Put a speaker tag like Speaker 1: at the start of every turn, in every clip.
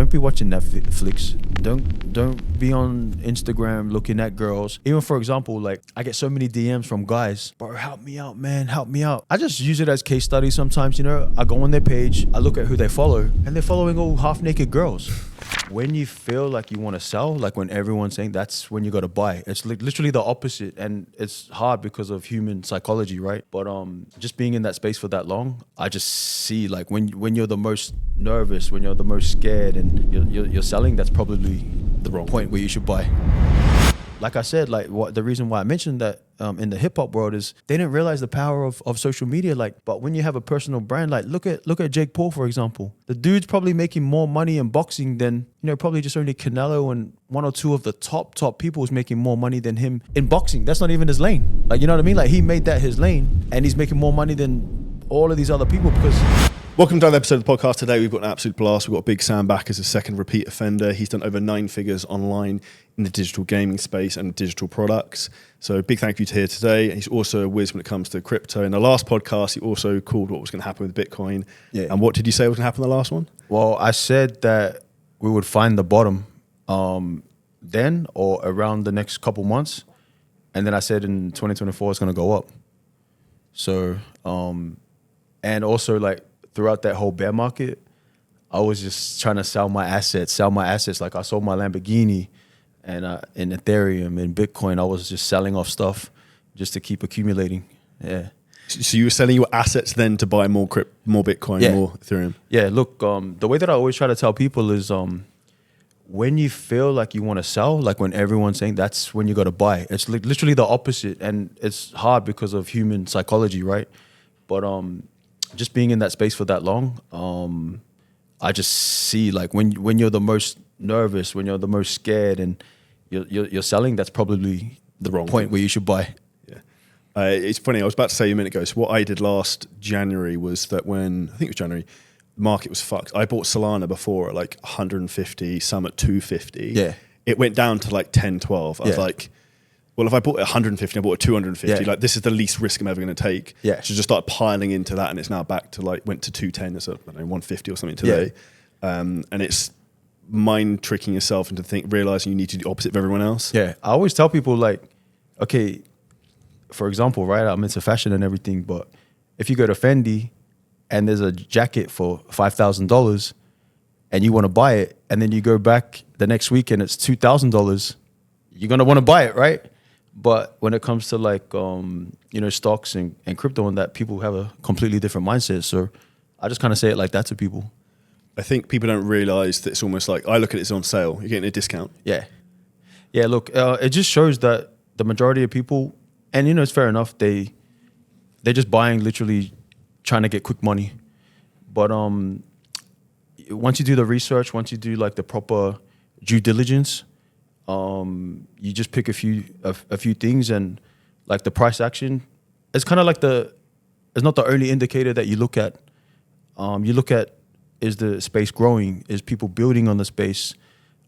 Speaker 1: don't be watching Netflix. Don't be on Instagram looking at girls. Even for example, like I get so many DMs from guys, bro, help me out, man, help me out. I just use it as case study sometimes, you know. I go on their page, I look at who they follow, and they're following all half-naked girls. When you feel like you want to sell, like when everyone's saying that's when you got to buy. It's literally the opposite, and it's hard because of human psychology, right? But just being in that space for that long, I just see like when you're the most nervous, when you're the most scared, and you're selling, that's probably the wrong point where you should buy. Like I said, like the reason why I mentioned that in the hip hop world is they didn't realize the power of social media. Like, but when you have a personal brand, like look at Jake Paul, for example. The dude's probably making more money in boxing than, you know, probably just only Canelo and one or two of the top people is making more money than him in boxing. That's not even his lane. Like, you know what I mean? Like he made that his lane and he's making more money than all of these other people because...
Speaker 2: Welcome to another episode of the podcast. Today we've got an absolute blast. We've got Big Sam back as a second repeat offender. He's done over 9 figures online in the digital gaming space and digital products. So big thank you to here today. He's also a whiz when it comes to crypto. In the last podcast, he also called what was going to happen with Bitcoin. Yeah. And what did you say was going to happen in the last one?
Speaker 1: Well, I said that we would find the bottom then or around the next couple months. And then I said in 2024, it's going to go up. So, and also like, throughout that whole bear market, I was just trying to sell my assets. Like I sold my Lamborghini and in Ethereum and Bitcoin, I was just selling off stuff just to keep accumulating. Yeah.
Speaker 2: So you were selling your assets then to buy more Bitcoin, yeah. More Ethereum?
Speaker 1: Yeah, look, the way that I always try to tell people is when you feel like you want to sell, like when everyone's saying that's when you got to buy. It's like literally the opposite, and it's hard because of human psychology, right? But just being in that space for that long, I just see like when you're the most nervous, when you're the most scared, and you're selling, that's probably the wrong point where you should buy.
Speaker 2: Yeah, it's funny. I was about to say a minute ago. So what I did last January was that when I think it was January, the market was fucked. I bought Solana before at like 150, some at 250. Yeah, it went down to like 10, 12. I was like, well, if I bought it 150, I bought it 250. Like this is the least risk I'm ever going to take. Yeah. So just started piling into that, and it's now back to like went to 210. It's 150 or something today, and it's mind tricking yourself into realizing you need to do the opposite of everyone else. Yeah,
Speaker 1: I always tell people like, okay, for example, right? I'm into fashion and everything, but if you go to Fendi and there's a jacket for $5,000 and you want to buy it, and then you go back the next week and it's $2,000, you're gonna want to buy it, right? But when it comes to like, stocks and crypto and that, people have a completely different mindset. So I just kind of say it like that to people.
Speaker 2: I think people don't realize that it's almost like, I look at it as on sale. You're getting a discount.
Speaker 1: Yeah. Yeah, look, it just shows that the majority of people, and it's fair enough, they're just buying, literally trying to get quick money. But once you do the research, once you do like the proper due diligence, you just pick a few things, and like the price action, it's kind of like it's not the only indicator that you look at. You look at, is the space growing? Is people building on the space?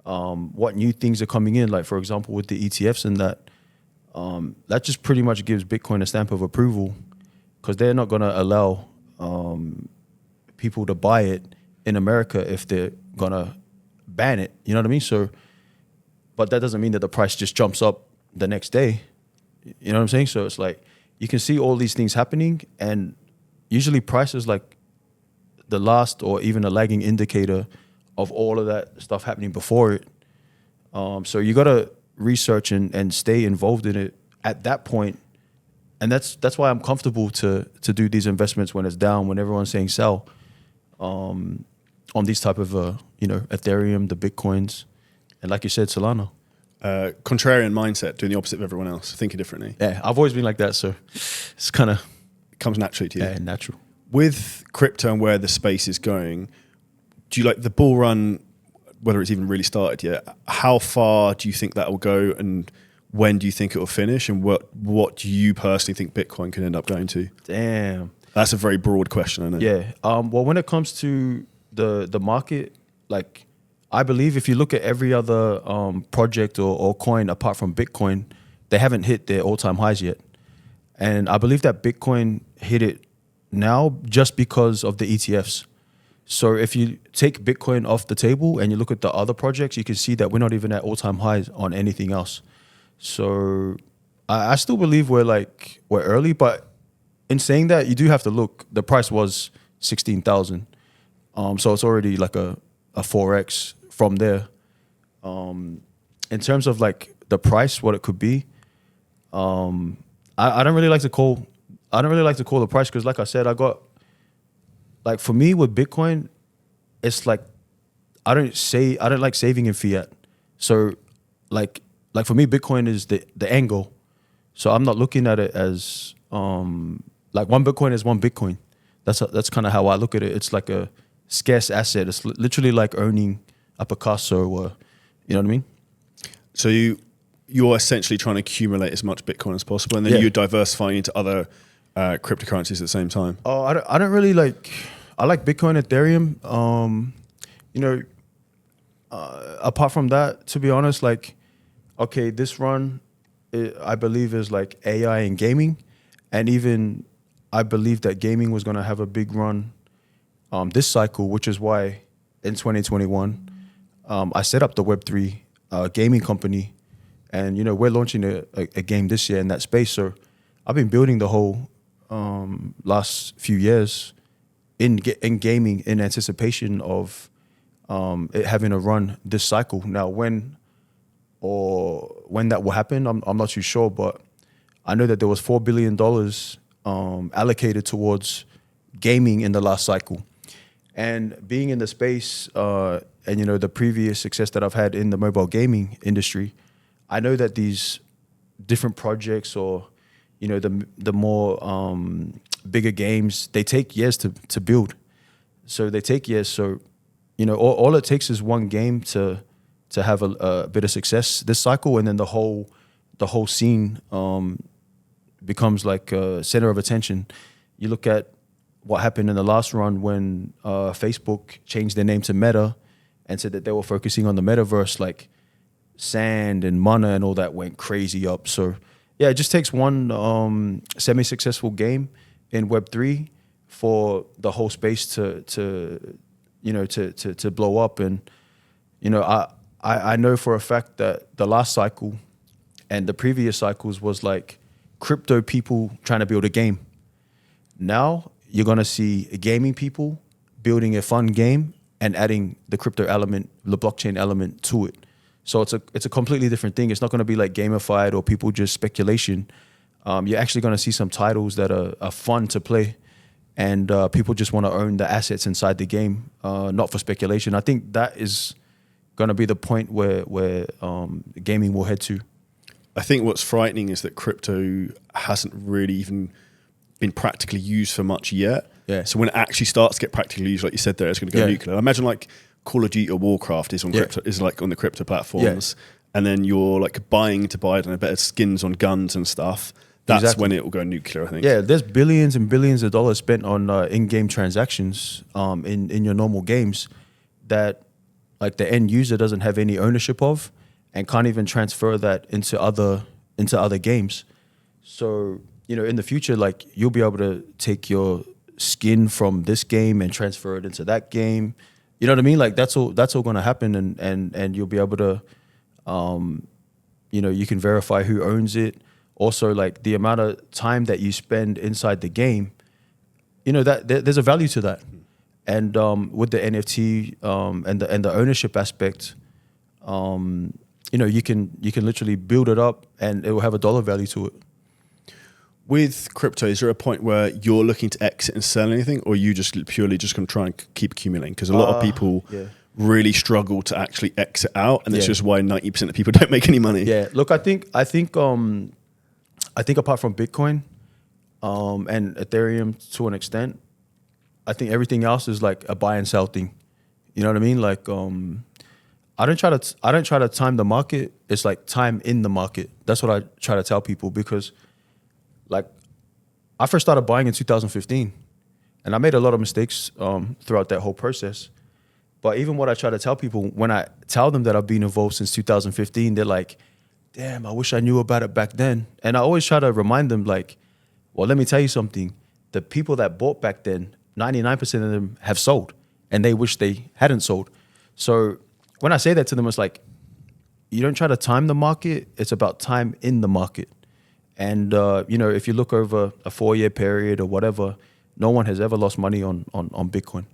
Speaker 1: What new things are coming in? Like for example, with the ETFs and that just pretty much gives Bitcoin a stamp of approval, because they're not going to allow people to buy it in America if they're going to ban it. You know what I mean? So. But that doesn't mean that the price just jumps up the next day. You know what I'm saying? So it's like you can see all these things happening, and usually price is like the last or even a lagging indicator of all of that stuff happening before it. So you got to research and stay involved in it at that point. And that's why I'm comfortable to do these investments when it's down, when everyone's saying sell, on these type of Ethereum, the Bitcoins. And like you said, Solana.
Speaker 2: Contrarian mindset, doing the opposite of everyone else, thinking differently.
Speaker 1: Yeah, I've always been like that, so it's kind of...
Speaker 2: It comes naturally to you.
Speaker 1: Yeah, natural.
Speaker 2: With crypto and where the space is going, do you like the bull run, whether it's even really started yet, how far do you think that will go, and when do you think it will finish, and what do you personally think Bitcoin can end up going to?
Speaker 1: Damn.
Speaker 2: That's a very broad question, I know.
Speaker 1: Yeah. Well, when it comes to the market, like... I believe if you look at every other project or coin apart from Bitcoin, they haven't hit their all-time highs yet. And I believe that Bitcoin hit it now just because of the ETFs. So if you take Bitcoin off the table and you look at the other projects, you can see that we're not even at all-time highs on anything else. So I still believe we're early, but in saying that, you do have to look. The price was 16,000, so it's already like a 4x from there. In terms of like the price, what it could be, I don't really like to call. I don't really like to call the price because, like I said, I got like for me with Bitcoin, it's like I don't like saving in fiat. So like for me, Bitcoin is the end goal. So I'm not looking at it as like one Bitcoin is one Bitcoin. That's kind of how I look at it. It's like a scarce asset. It's literally like owning a Picasso, or you know what I mean.
Speaker 2: So you're essentially trying to accumulate as much Bitcoin as possible, and then you're diversifying into other cryptocurrencies at the same time.
Speaker 1: Oh, I don't really like. I like Bitcoin, Ethereum. You know, apart from that, to be honest, like, okay, this run, I believe is like AI and gaming, and even I believe that gaming was going to have a big run this cycle, which is why in 2021 I set up the Web3 gaming company, and you know we're launching a game this year in that space. So I've been building the whole last few years in gaming in anticipation of it having a run this cycle. Now when that will happen, I'm not too sure, but I know that there was $4 billion allocated towards gaming in the last cycle. And being in the space and you know the previous success that I've had in the mobile gaming industry, I know that these different projects, or you know the more bigger games, they take years to build. So they take years. So you know all it takes is one game to have a bit of success this cycle, and then the whole scene becomes like a center of attention. You look at what happened in the last run when Facebook changed their name to Meta and said that they were focusing on the metaverse, like Sand and Mana and all that went crazy up. So yeah, it just takes one semi-successful game in Web3 for the whole space to blow up. And you know, I know for a fact that the last cycle and the previous cycles was like crypto people trying to build a game. Now you're gonna see gaming people building a fun game and adding the crypto element, the blockchain element to it. So it's a completely different thing. It's not gonna be like gamified or people just speculation. You're actually gonna see some titles that are fun to play, and people just want to own the assets inside the game, not for speculation. I think that is gonna be the point where gaming will head to.
Speaker 2: I think what's frightening is that crypto hasn't really even been practically used for much yet.
Speaker 1: Yeah.
Speaker 2: So when it actually starts to get practically used, like you said there, it's going to go nuclear. I imagine like Call of Duty or Warcraft is on crypto, is like on the crypto platforms, and then you're like buying to buy better skins on guns and stuff. That's when it will go nuclear, I think.
Speaker 1: Yeah, there's billions and billions of dollars spent on in-game transactions in your normal games that like the end user doesn't have any ownership of and can't even transfer that into other games. So you know, in the future, like you'll be able to take your skin from this game and transfer it into that game. You know what I mean? Like that's all going to happen, and you'll be able to, you know, you can verify who owns it. Also, like the amount of time that you spend inside the game, you know, that there's a value to that. And with the NFT and the ownership aspect, you know, you can literally build it up and it will have a dollar value to it.
Speaker 2: With crypto, is there a point where you're looking to exit and sell anything, or are you just purely just going to try and keep accumulating? Because a lot of people really struggle to actually exit out, and that's just why 90% of people don't make any money.
Speaker 1: Yeah, look, I think apart from Bitcoin and Ethereum to an extent, I think everything else is like a buy and sell thing. You know what I mean? Like I don't try to time the market. It's like time in the market. That's what I try to tell people, because like I first started buying in 2015 and I made a lot of mistakes throughout that whole process. But even what I try to tell people, when I tell them that I've been involved since 2015, they're like, damn, I wish I knew about it back then. And I always try to remind them, like, well, let me tell you something. The people that bought back then, 99% of them have sold. and they wish they hadn't sold. So when I say that to them, it's like, you don't try to time the market. It's about time in the market. And, if you look over a 4-year period or whatever, no one has ever lost money on Bitcoin.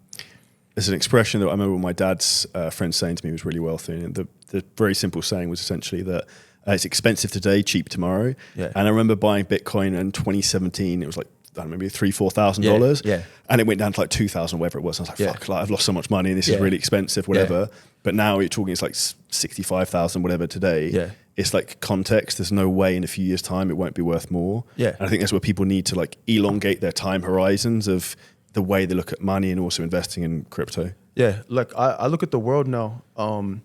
Speaker 2: There's an expression that I remember my dad's friend saying to me, was really wealthy. And the very simple saying was essentially that it's expensive today, cheap tomorrow.
Speaker 1: Yeah.
Speaker 2: And I remember buying Bitcoin in 2017. It was like, I don't know, maybe $3,000-$4,000.
Speaker 1: Yeah.
Speaker 2: And it went down to like 2,000, whatever it was. And I was like, fuck, like, I've lost so much money and this is really expensive, whatever. Yeah. But now you're talking, it's like 65,000, whatever today.
Speaker 1: Yeah.
Speaker 2: It's like context. There's no way in a few years' time it won't be worth more.
Speaker 1: Yeah.
Speaker 2: And I think that's where people need to like elongate their time horizons of the way they look at money and also investing in crypto.
Speaker 1: Yeah, like I look at the world now, and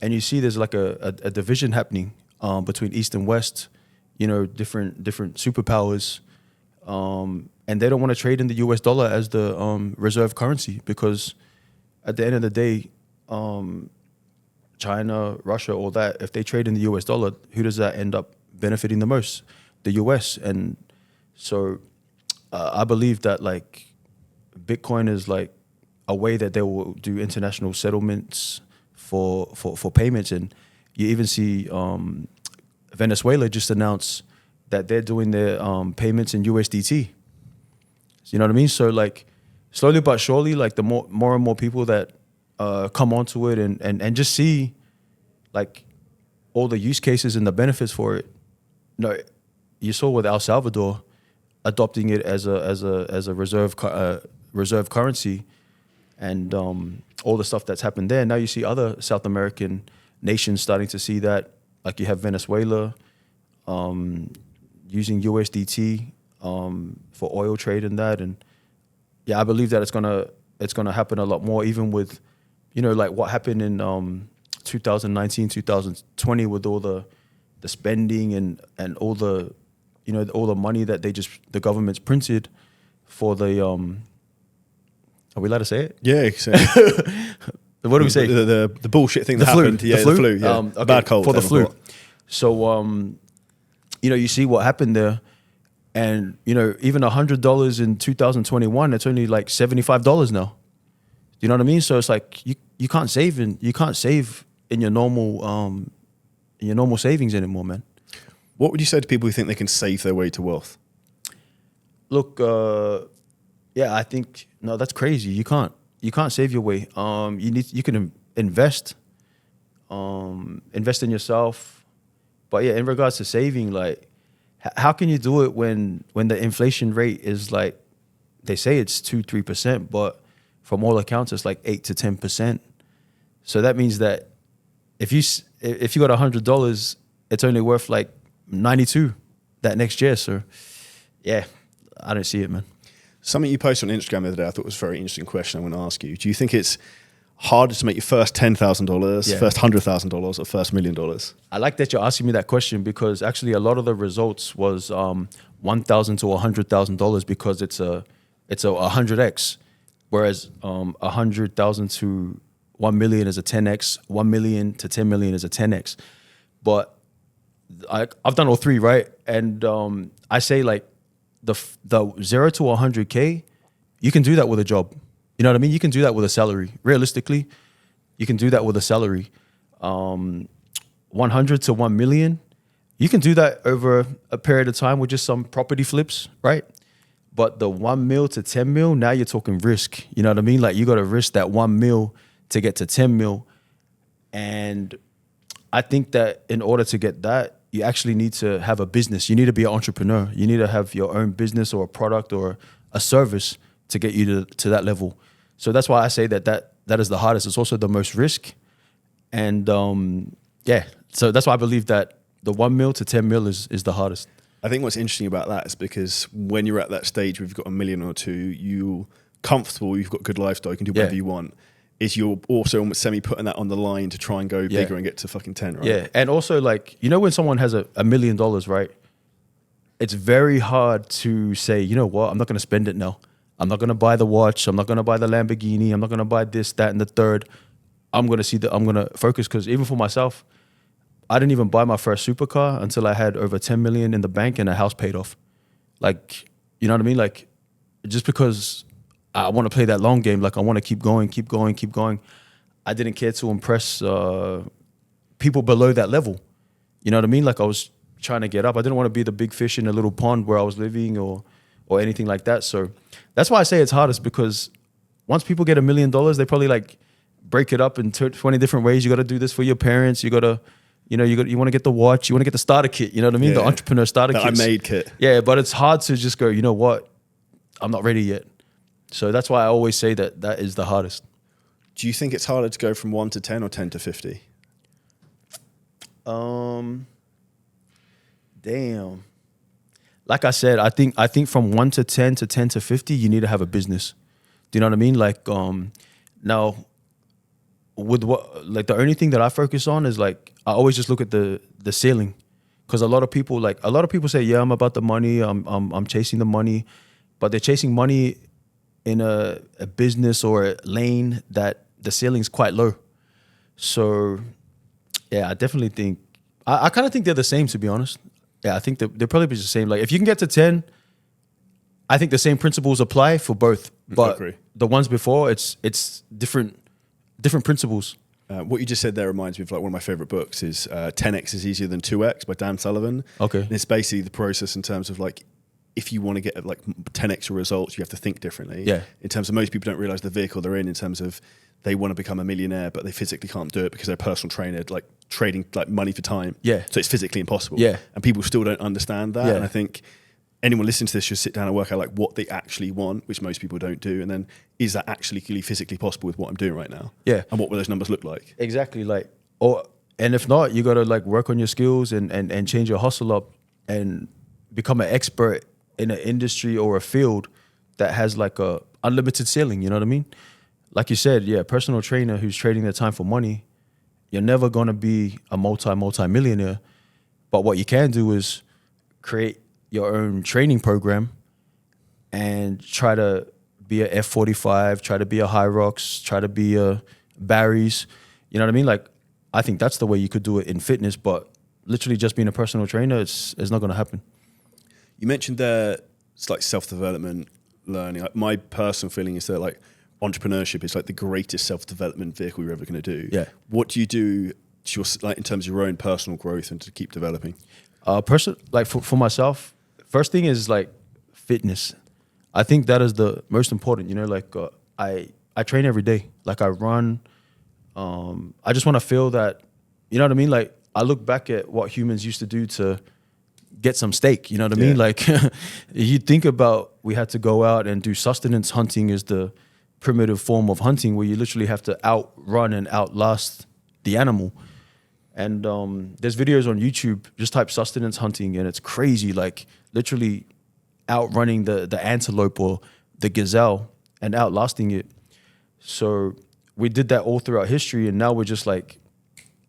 Speaker 1: you see there's like a division happening between East and West, different superpowers, and they don't want to trade in the US dollar as the reserve currency, because at the end of the day, China, Russia, all that, if they trade in the US dollar, who does that end up benefiting the most? The US. And so I believe that like Bitcoin is like a way that they will do international settlements for payments. And you even see Venezuela just announced that they're doing their payments in USDT. You know what I mean? So like slowly but surely, like the more and more people that come onto it and just see like all the use cases and the benefits for it. You saw with El Salvador adopting it as a reserve currency, and all the stuff that's happened there. Now you see other South American nations starting to see that. Like you have Venezuela using USDT for oil trade and that. And yeah, I believe that it's gonna happen a lot more, even with, like what happened in 2019, 2020 with all the spending and all the, all the money that the government's printed for the, are we allowed to say it?
Speaker 2: Yeah, exactly.
Speaker 1: What do we say?
Speaker 2: The bullshit thing that happened. Yeah, the flu. Yeah.
Speaker 1: Okay,
Speaker 2: bad cold.
Speaker 1: For the flu. So, you see what happened there. And, even $100 in 2021, it's only like $75 now. You know what I mean? So it's like you can't save in your normal savings anymore, man.
Speaker 2: What would you say to people who think they can save their way to wealth?
Speaker 1: Look, yeah, I think no, that's crazy. You can't save your way. You can invest in yourself. But yeah, in regards to saving, like, how can you do it when the inflation rate is like, they say it's 2-3%, but from all accounts it's like 8 to 10%. So that means that if you got $100, it's only worth like 92 that next year. So yeah, I don't see it, man.
Speaker 2: Something you posted on Instagram the other day I thought was a very interesting question I want to ask you. Do you think it's harder to make your first $10,000, first $100,000, or first $1 million?
Speaker 1: I like that you're asking me that question, because actually a lot of the results was $1,000 to $100,000, because it's a 100x, whereas 100,000 to 1 million is a 10x, 1 million to 10 million is a 10x. But I've done all three, right? And I say like the 0 to 100K, you can do that with a job. You know what I mean? You can do that with a salary. Realistically, you can do that with a salary. 100 to 1 million, you can do that over a period of time with just some property flips, right? But the 1 mil to 10 mil, now you're talking risk. You know what I mean? Like you got to risk that 1 mil to get to 10 mil. And I think that in order to get that, you actually need to have a business. You need to be an entrepreneur. You need to have your own business or a product or a service to get you to that level. So that's why I say that is the hardest. It's also the most risk. And yeah, so that's why I believe that the 1 mil to 10 mil is the hardest.
Speaker 2: I think what's interesting about that is because when you're at that stage where you've got $1 million or $2 million, you're comfortable, you've got good lifestyle, you can do whatever you want. Is you're also almost putting that on the line to try and go bigger and get to fucking 10, right?
Speaker 1: Yeah, and also like, when someone has $1 million, right? It's very hard to say, you know what, I'm not going to spend it now. I'm not going to buy the watch. I'm not going to buy the Lamborghini. I'm not going to buy this, that, and the third. I'm going to focus, because even for myself, I didn't even buy my first supercar until I had over 10 million in the bank and a house paid off. Like, you know what I mean? Like, just because I want to play that long game. Like I want to keep going. I didn't care to impress people below that level. You know what I mean? Like I was trying to get up. I didn't want to be the big fish in a little pond where I was living or anything like that. So that's why I say it's hardest, because once people get $1 million, they probably like break it up in 20 different ways. You got to do this for your parents. You got to, you want to get the watch. You want to get the starter kit. You know what I mean? The entrepreneur starter kit.
Speaker 2: I made kit.
Speaker 1: Yeah, but it's hard to just go, you know what? I'm not ready yet. So that's why I always say that is the hardest.
Speaker 2: Do you think it's harder to go from 1 to 10 or 10 to 50?
Speaker 1: Damn. Like I said, I think from 1 to 10 to 10 to 50, you need to have a business. Do you know what I mean? Like now with the only thing that I focus on is like I always just look at the ceiling, because a lot of people say, yeah, I'm about the money, I'm chasing the money, but they're chasing money in a business or a lane that the ceiling's quite low. So yeah, I definitely think I kind of think they're the same, to be honest. Yeah, I think they're probably the same. Like if you can get to 10, I think the same principles apply for both. But the ones before, it's different principles.
Speaker 2: What you just said there reminds me of like one of my favorite books is 10x is easier than 2x by Dan Sullivan.
Speaker 1: Okay.
Speaker 2: And it's basically the process in terms of like, if you want to get like 10x results, you have to think differently.
Speaker 1: Yeah.
Speaker 2: In terms of most people don't realize the vehicle they're in terms of they want to become a millionaire, but they physically can't do it because they're a personal trainer, like trading like money for time.
Speaker 1: Yeah.
Speaker 2: So it's physically impossible.
Speaker 1: Yeah.
Speaker 2: And people still don't understand that.
Speaker 1: Yeah.
Speaker 2: And I think anyone listening to this should sit down and work out like what they actually want, which most people don't do. And then is that actually physically possible with what I'm doing right now?
Speaker 1: Yeah.
Speaker 2: And what will those numbers look like?
Speaker 1: Exactly. Like, and if not, you got to like work on your skills and change your hustle up and become an expert in an industry or a field that has like a unlimited ceiling. You know what I mean? Like you said, yeah, personal trainer who's trading their time for money, you're never going to be a multi-millionaire. But what you can do is create your own training program and try to be a F45, try to be a High Rocks, try to be a Barry's. You know what I mean? Like, I think that's the way you could do it in fitness, but literally just being a personal trainer, it's not going to happen.
Speaker 2: You mentioned there it's like self-development, learning. Like my personal feeling is that like entrepreneurship is like the greatest self-development vehicle you're ever going to do.
Speaker 1: Yeah.
Speaker 2: What do you do to like in terms of your own personal growth and to keep developing?
Speaker 1: Like for myself, first thing is like fitness. I think that is the most important. You know, like I train every day. Like I run. I just want to feel that. You know what I mean? Like I look back at what humans used to do to get some steak. You know what I mean? Like you think about, we had to go out and do sustenance hunting is the primitive form of hunting where you literally have to outrun and outlast the animal. And there's videos on YouTube, just type sustenance hunting and it's crazy, like literally outrunning the antelope or the gazelle and outlasting it. So we did that all throughout history, and now we're just like,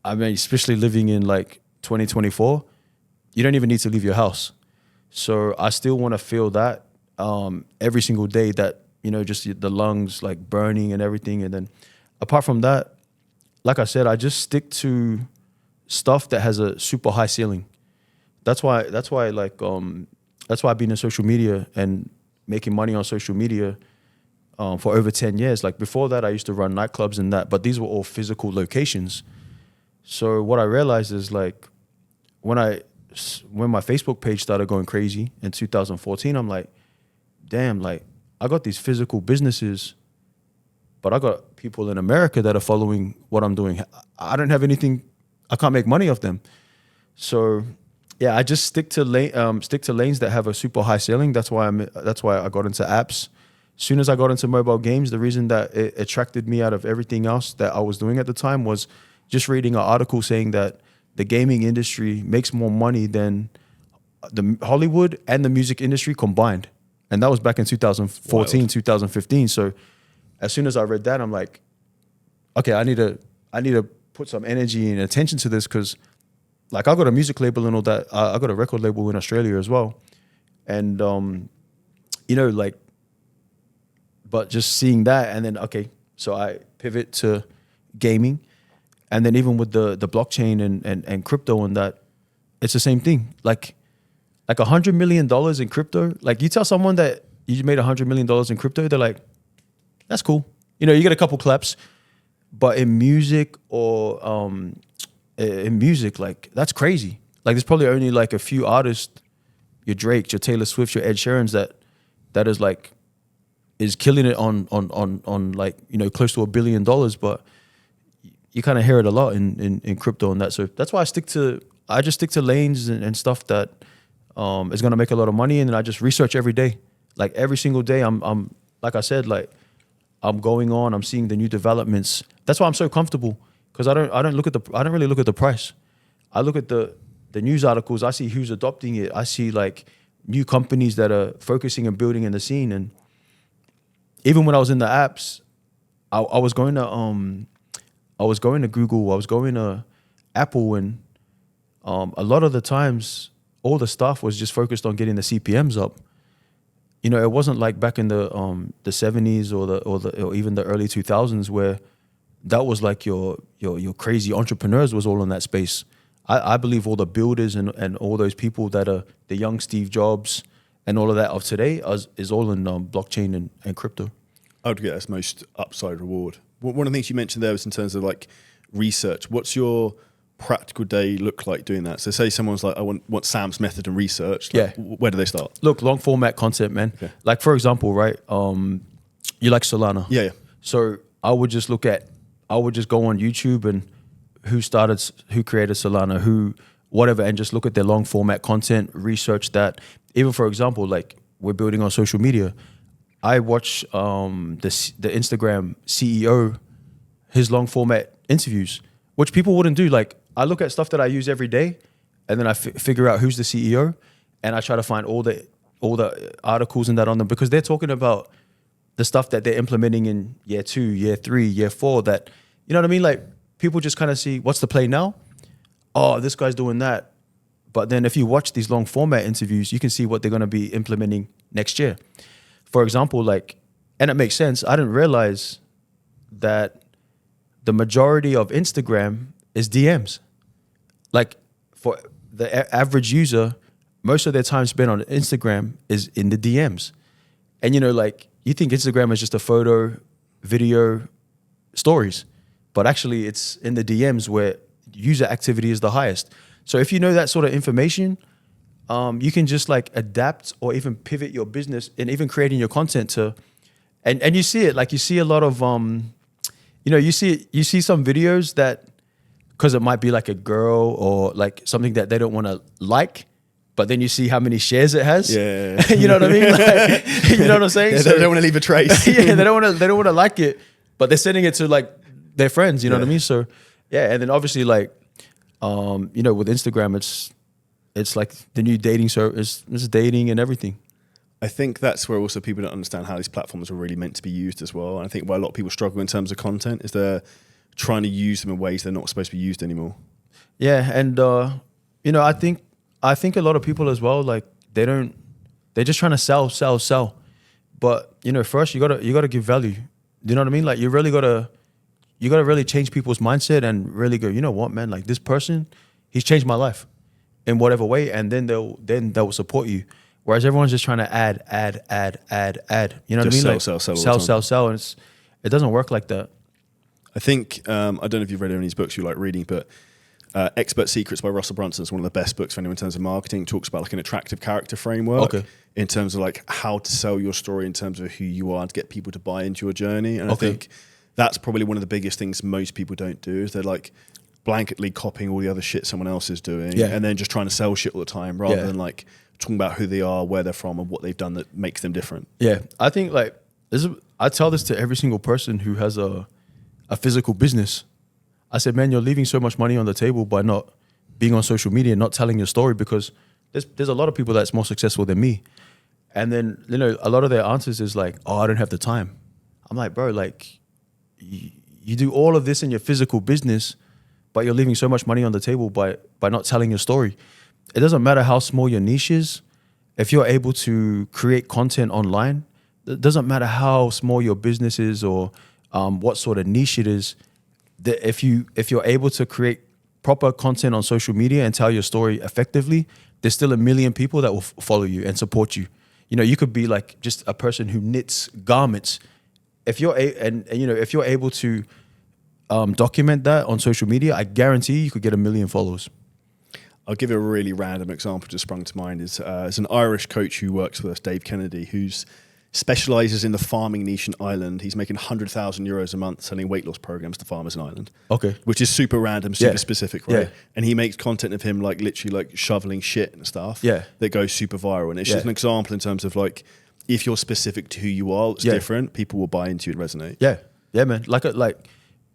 Speaker 1: I mean, especially living in like 2024, you don't even need to leave your house. So I still want to feel that every single day, that, you know, just the lungs like burning and everything. And then apart from that, like I said, I just stick to stuff that has a super high ceiling. That's why I've been in social media and making money on social media for over 10 years. Like before that, I used to run nightclubs and that, but these were all physical locations. So what I realized is like when my Facebook page started going crazy in 2014, I'm like, damn, like I got these physical businesses, but I got people in America that are following what I'm doing. I don't have anything. I can't make money off them. So yeah, I just stick to lanes that have a super high ceiling. That's why I got into apps. As soon as I got into mobile games, the reason that it attracted me out of everything else that I was doing at the time was just reading an article saying that the gaming industry makes more money than the Hollywood and the music industry combined. And that was back in 2014, Wild. 2015. So as soon as I read that, I'm like, okay, I need to put some energy and attention to this, because like I got a music label and all that. I got a record label in Australia as well. And, you know, like, but just seeing that, and then, okay, so I pivot to gaming. And then even with the blockchain and crypto and that, it's the same thing. Like $100 million in crypto. Like you tell someone that you made $100 million in crypto, they're like, That's cool. You know, you get a couple claps, but in music like that's crazy. Like there's probably only like a few artists, your Drake, your Taylor Swift, your Ed Sheerans that is killing it on like, you know, close to $1 billion, but you kind of hear it a lot in crypto and that. So that's why I just stick to lanes and stuff that is gonna make a lot of money, and then I just research every day. Like every single day, I'm like I said, like I'm going on, I'm seeing the new developments. That's why I'm so comfortable, because I don't really look at the price. I look at the news articles. I see who's adopting it. I see like new companies that are focusing and building in the scene. And even when I was in the apps, I was going to Google, I was going to Apple, and a lot of the times all the stuff was just focused on getting the CPMs up. You know, it wasn't like back in the 70s or even the early 2000s where that was like your crazy entrepreneurs was all in that space. I believe all the builders and all those people that are the young Steve Jobs and all of that of today is all in blockchain and crypto.
Speaker 2: I would get as most upside reward. One of the things you mentioned there was in terms of like research. What's your practical day look like doing that? So say someone's like, I want Sam's method and resureach. Like, where do they start?
Speaker 1: Look, long format content, man. Okay. Like for example, right? You like Solana.
Speaker 2: Yeah.
Speaker 1: So I would just go on YouTube and who created Solana, whatever, and just look at their long format content, research that. Even for example, like we're building on social media. I watch the Instagram CEO, his long format interviews, which people wouldn't do. Like I look at stuff that I use every day, and then I figure out who's the CEO, and I try to find all the articles and that on them, because they're talking about the stuff that they're implementing in year 2, year 3, year 4. That, you know what I mean? Like people just kind of see what's the play now. Oh, this guy's doing that. But then if you watch these long format interviews, you can see what they're going to be implementing next year. For example, like, and it makes sense. I didn't realize that the majority of Instagram is DMs. Like for the average user, most of their time spent on Instagram is in the DMs. And you know, like you think Instagram is just a photo, video, stories, but actually it's in the DMs where user activity is the highest. So if you know that sort of information, you can just like adapt or even pivot your business and even creating your content to, and you see it, like you see a lot of, you see some videos that, because it might be like a girl or like something that they don't want to like, but then you see how many shares it has.
Speaker 2: Yeah.
Speaker 1: You know what I mean? Like, you know what I'm saying?
Speaker 2: Yeah, they don't want to leave a trace.
Speaker 1: Yeah, they don't want to like it, but they're sending it to like their friends. You know what I mean? So yeah, and then obviously like, with Instagram, it's like the new dating service. It's dating and everything.
Speaker 2: I think that's where also people don't understand how these platforms are really meant to be used as well. And I think where a lot of people struggle in terms of content is they're trying to use them in ways they're not supposed to be used anymore. Yeah, and
Speaker 1: I think a lot of people as well, like they're just trying to sell. But first you gotta give value. You know what I mean? Like you gotta really change people's mindset and really go, you know what, man, like this person, he's changed my life in whatever way, and then they'll support you. Whereas everyone's just trying to add. You know what I mean? Sell, and it doesn't work like that.
Speaker 2: I think I don't know if you've read any of these books you like reading, but Expert Secrets by Russell Brunson is one of the best books for anyone in terms of marketing. It talks about like an attractive character framework in terms of like how to sell your story in terms of who you are to get people to buy into your journey. And I think that's probably one of the biggest things most people don't do is they're like blanketly copying all the other shit someone else is doing and then just trying to sell shit all the time rather than like talking about who they are, where they're from, and what they've done that makes them different. Yeah,
Speaker 1: I think like I tell this to every single person who has a physical business. I said, man, you're leaving so much money on the table by not being on social media and not telling your story, because there's a lot of people that's more successful than me. And then, a lot of their answers is like, oh, I don't have the time. I'm like, bro, like you do all of this in your physical business, but you're leaving so much money on the table by not telling your story. It doesn't matter how small your niche is. If you're able to create content online, it doesn't matter how small your business is or what sort of niche it is. If you're able to create proper content on social media and tell your story effectively, there's still 1 million people that will follow you and support you. You could be like just a person who knits garments if you're if you're able to document that on social media, I guarantee you could get 1 million followers.
Speaker 2: I'll give you a really random example just sprung to mind. Is an Irish coach who works with us, Dave Kennedy, who's specializes in the farming niche in Ireland. He's making 100,000 euros a month selling weight loss programs to farmers in Ireland.
Speaker 1: Okay.
Speaker 2: Which is super random, super specific, right?
Speaker 1: Yeah.
Speaker 2: And he makes content of him like literally like shoveling shit and stuff that goes super viral. And it's just an example in terms of like, if you're specific to who you are, it's different, people will buy into you and resonate.
Speaker 1: Yeah. Yeah, man. Like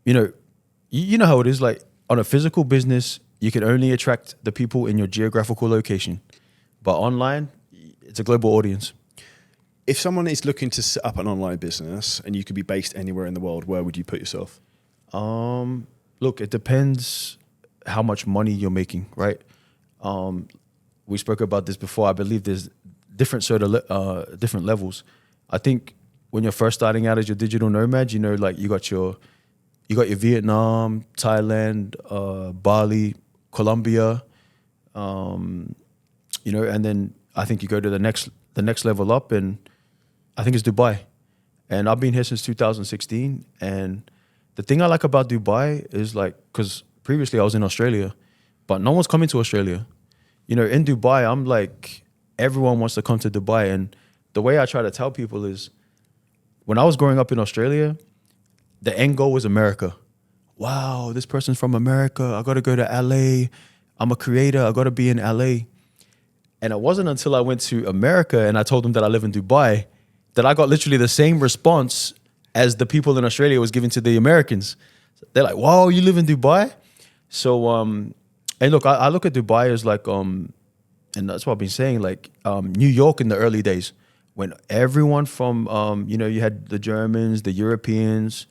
Speaker 1: you know how it is, like on a physical business, you can only attract the people in your geographical location. But online, it's a global audience.
Speaker 2: If someone is looking to set up an online business and you could be based anywhere in the world, where would you put yourself?
Speaker 1: Look, it depends how much money you're making, right? We spoke about this before. I believe there's different different levels. I think when you're first starting out as your digital nomad, like you got your Vietnam, Thailand, Bali, Colombia, and then I think you go to the next level up, and I think it's Dubai. And I've been here since 2016. And the thing I like about Dubai is like, because previously I was in Australia, but no one's coming to Australia. In Dubai, I'm like, everyone wants to come to Dubai. And the way I try to tell people is, when I was growing up in Australia, the end goal was America. Wow, this person's from America. I got to go to LA. I'm a creator. I got to be in LA. And it wasn't until I went to America and I told them that I live in Dubai that I got literally the same response as the people in Australia was giving to the Americans. They're like, wow, you live in Dubai? So, and look, I look at Dubai as like, and that's what I've been saying, like New York in the early days, when everyone from, you had the Germans, the Europeans,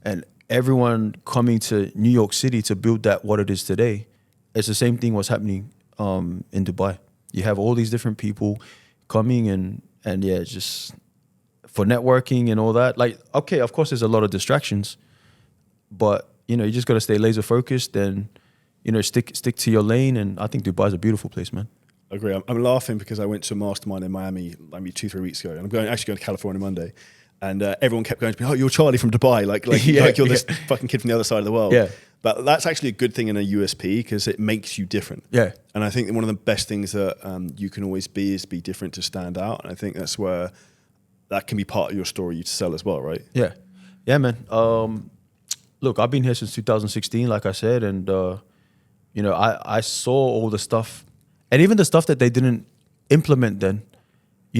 Speaker 1: and everyone coming to New York City to build that what it is today. It's the same thing what's happening in Dubai. You have all these different people coming and yeah, just for networking and all that. Like, okay, of course there's a lot of distractions, but you just got to stay laser focused and stick to your lane. And I think Dubai is a beautiful place, man.
Speaker 2: I agree. I'm laughing because I went to a mastermind in Miami 2-3 weeks ago, and I'm actually going to California Monday. And everyone kept going to me, oh, you're Charlie from Dubai, like you're this fucking kid from the other side of the world. Yeah. But that's actually a good thing in a USP because it makes you different. Yeah. And I think one of the best things that you can always be is be different to stand out. And I think that's where that can be part of your story to sell as well, right? Yeah. Yeah, man. Look, I've been here since 2016, like I said, and I saw all the stuff, and even the stuff that they didn't implement then.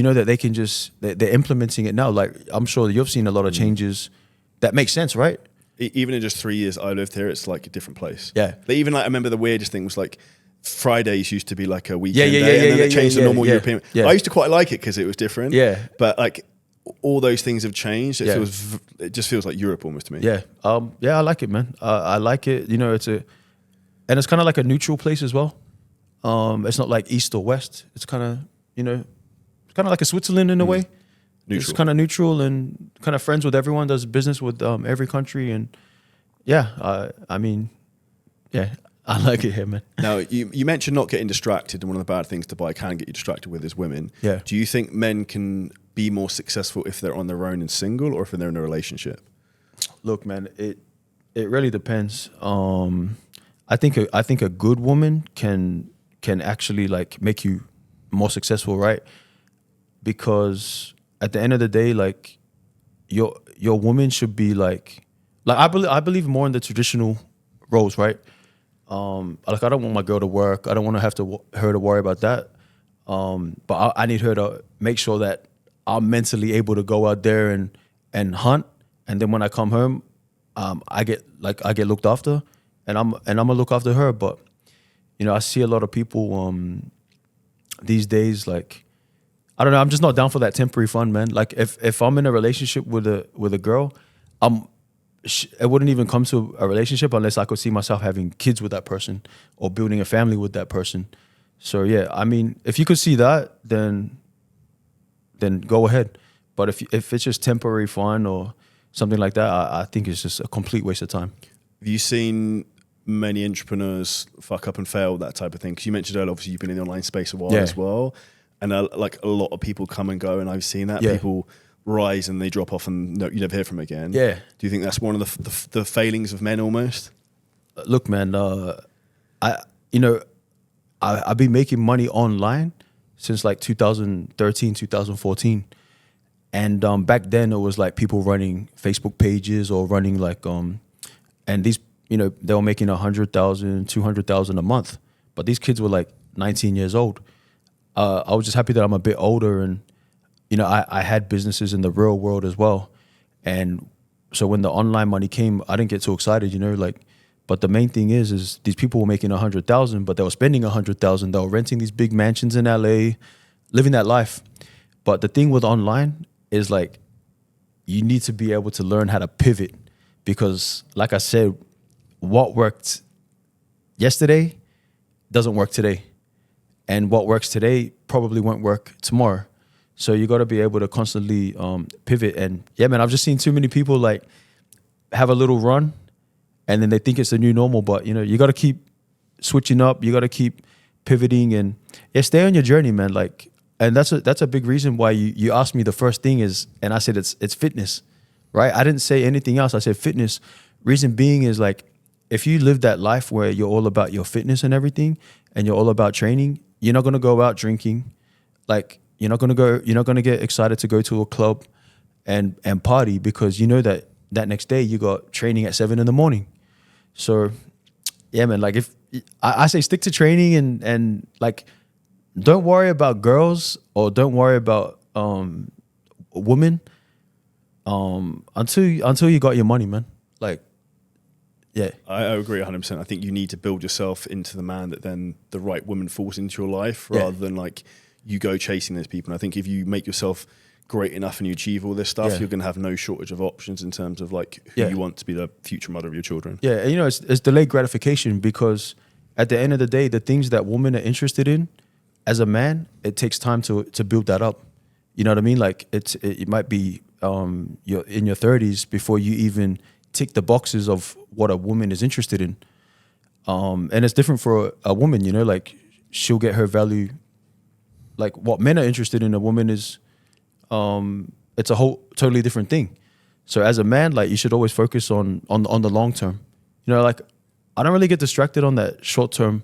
Speaker 2: That they can they're implementing it now. Like, I'm sure you've seen a lot of changes that make sense, right? Even in just 3 years I lived here, it's like a different place. Yeah. I remember the weirdest thing was like Fridays used to be like a weekend day, and then it changed to normal European. Yeah. I used to quite like it because it was different. Yeah. But like all those things have changed. It just feels like Europe almost to me. Yeah. I like it, man. I like it. And it's kind of like a neutral place as well. It's not like East or West. It's kind of, kind of like a Switzerland in a way. Neutral. It's kind of neutral and kind of friends with everyone, does business with every country. And I like it here, man. Now, you mentioned not getting distracted, and one of the bad things Dubai can get you distracted with is women. Yeah. Do you think men can be more successful if they're on their own and single, or if they're in a relationship? Look, man, it really depends. I think a good woman can actually like make you more successful, right? Because at the end of the day, like your woman should be like I believe more in the traditional roles, right? Like I don't want my girl to work. I don't want to have her to worry about that. But I need her to make sure that I'm mentally able to go out there and hunt. And then when I come home, I get looked after, and I'm gonna look after her. But I see a lot of people these days, like, I don't know, I'm just not down for that temporary fun, man. Like if I'm in a relationship with a girl, it wouldn't even come to a relationship unless I could see myself having kids with that person or building a family with that person. So yeah, I mean, if you could see that, then go ahead. But if it's just temporary fun or something like that, I think it's just a complete waste of time. Have you seen many entrepreneurs fuck up and fail, that type of thing? Because you mentioned earlier, obviously you've been in the online space a while as well. And like a lot of people come and go, and I've seen that. Yeah. People rise and they drop off and you never hear from them again.
Speaker 1: Yeah.
Speaker 2: Do you think that's one of the failings of men almost?
Speaker 1: Look, man, I've been making money online since like 2013, 2014. And back then it was like people running Facebook pages or running like, and these, they were making 100,000, 200,000 a month. But these kids were like 19 years old. I was just happy that I'm a bit older and, I had businesses in the real world as well. And so when the online money came, I didn't get too excited, but the main thing is these people were making 100,000, but they were spending 100,000. They were renting these big mansions in LA, living that life. But the thing with online is like, you need to be able to learn how to pivot because like I said, what worked yesterday doesn't work today. And what works today probably won't work tomorrow. So you got to be able to constantly pivot. And yeah, man, I've just seen too many people like have a little run and then they think it's the new normal. But, you got to keep switching up. You got to keep pivoting and stay on your journey, man. Like, and that's a big reason why you asked me the first thing is, and I said it's fitness, right? I didn't say anything else. I said fitness. Reason being is like, if you live that life where you're all about your fitness and everything and you're all about training, you're not going to go out drinking. Like, you're not going to get excited to go to a club and party because you know that next day you got training at 7 a.m. So yeah, man, like if I say stick to training and like, don't worry about girls or don't worry about women until you got your money, man. Like, yeah.
Speaker 2: I agree 100%. I think you need to build yourself into the man that then the right woman falls into your life rather than like you go chasing those people. And I think if you make yourself great enough and you achieve all this stuff, you're going to have no shortage of options in terms of like who you want to be the future mother of your children.
Speaker 1: Yeah, and it's delayed gratification because at the end of the day, the things that women are interested in, as a man, it takes time to build that up. You know what I mean? Like it might be you're in your 30s before you even tick the boxes of what a woman is interested in. And it's different for a woman, like she'll get her value. Like what men are interested in a woman is, it's a whole totally different thing. So as a man, like you should always focus on the long term. Like I don't really get distracted on that short term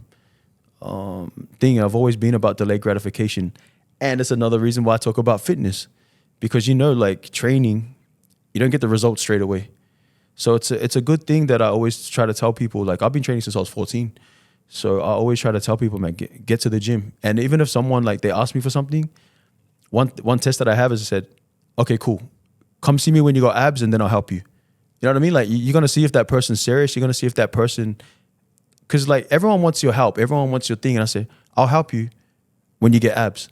Speaker 1: thing. I've always been about delayed gratification. And it's another reason why I talk about fitness. Because like training, you don't get the results straight away. So it's a good thing that I always try to tell people, like I've been training since I was 14. So I always try to tell people, man, get to the gym. And even if someone like they ask me for something, one test that I have is I said, okay, cool. Come see me when you got abs and then I'll help you. You know what I mean? Like you're going to see if that person's serious. You're going to see if that person, because like everyone wants your help. Everyone wants your thing. And I say, I'll help you when you get abs.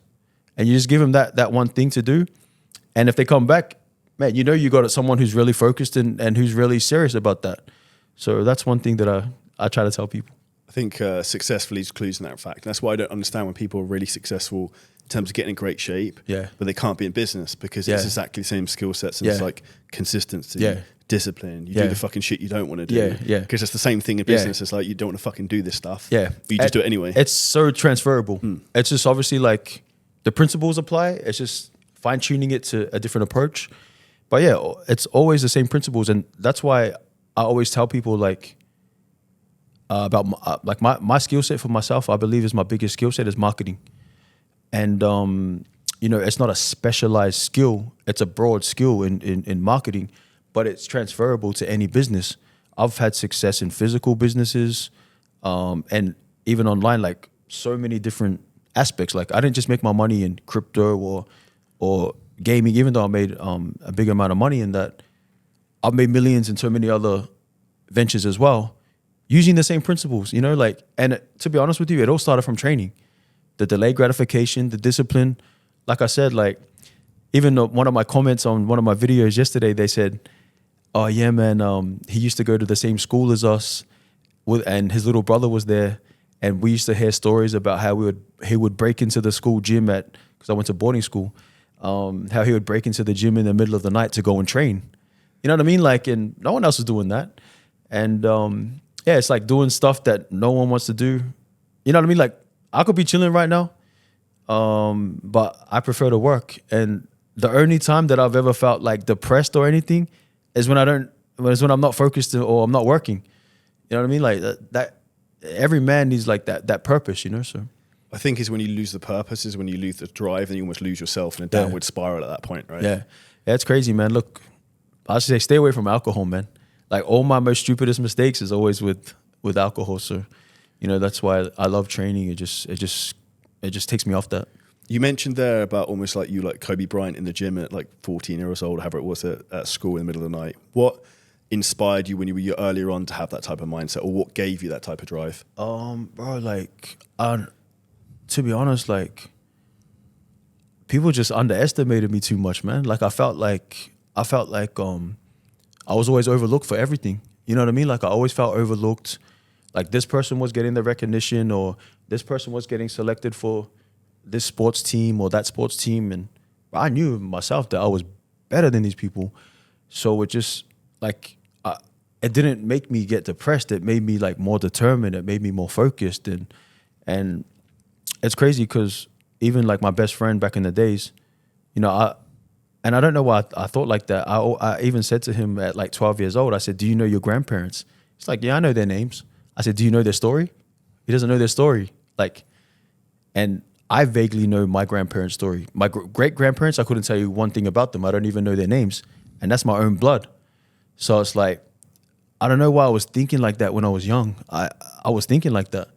Speaker 1: And you just give them that one thing to do. And if they come back, man, you got someone who's really focused and who's really serious about that. So that's one thing that I try to tell people.
Speaker 2: I think success leaves clues in that fact. That's why I don't understand when people are really successful in terms of getting in great shape, but they can't be in business because it's exactly the same skill sets. And it's like consistency, discipline. You do the fucking shit you don't want to do. Because it's the same thing in business. It's like you don't want to fucking do this stuff. But you just do it anyway.
Speaker 1: It's so transferable. It's just obviously like the principles apply. It's just fine tuning it to a different approach. But yeah, it's always the same principles. And that's why I always tell people like, about my skill set for myself, I believe is my biggest skill set is marketing. And, it's not a specialized skill. It's a broad skill in marketing, but it's transferable to any business. I've had success in physical businesses and even online, like so many different aspects. Like I didn't just make my money in crypto or gaming, even though I made a big amount of money in that. I've made millions in so many other ventures as well. Using the same principles, and to be honest with you, it all started from training. The delayed gratification, the discipline. Like I said, like even one of my comments on one of my videos yesterday, they said, oh yeah, man, he used to go to the same school as us and his little brother was there. And we used to hear stories about how he would break into the school gym because I went to boarding school, how he would break into the gym in the middle of the night to go and train. You know what I mean? Like, and no one else is doing that. And, yeah, it's like doing stuff that no one wants to do. You know what I mean? Like I could be chilling right now, but I prefer to work. And the only time that I've ever felt like depressed or anything is when I'm not focused or I'm not working. You know what I mean? Like that every man needs like that purpose, you know? So
Speaker 2: I think is when you lose the purpose, is when you lose the drive, and you almost lose yourself in a downward spiral at that point, right?
Speaker 1: Yeah. It's crazy, man. Look, I should say stay away from alcohol, man. Like all my most stupidest mistakes is always with alcohol. So, you know, that's why I love training. It just takes me off that.
Speaker 2: You mentioned there about almost like you like Kobe Bryant in the gym at like 14 years old, however it was at school in the middle of the night. What inspired you when you were earlier on to have that type of mindset, or what gave you that type of drive?
Speaker 1: Bro, like, to be honest, like, people just underestimated me too much, man. Like, I felt like I was always overlooked for everything. You know what I mean? Like, I always felt overlooked. Like, this person was getting the recognition, or this person was getting selected for this sports team or that sports team. And I knew myself that I was better than these people. So it just, like, it didn't make me get depressed. It made me, like, more determined. It made me more focused. And it's crazy because even, like, my best friend back in the days, you know, I don't know why I thought like that. I even said to him at, like, 12 years old, I said, do you know your grandparents? He's like, yeah, I know their names. I said, do you know their story? He doesn't know their story. Like, and I vaguely know my grandparents' story. My great-grandparents, I couldn't tell you one thing about them. I don't even know their names. And that's my own blood. So it's like, I don't know why I was thinking like that when I was young. I was thinking like that.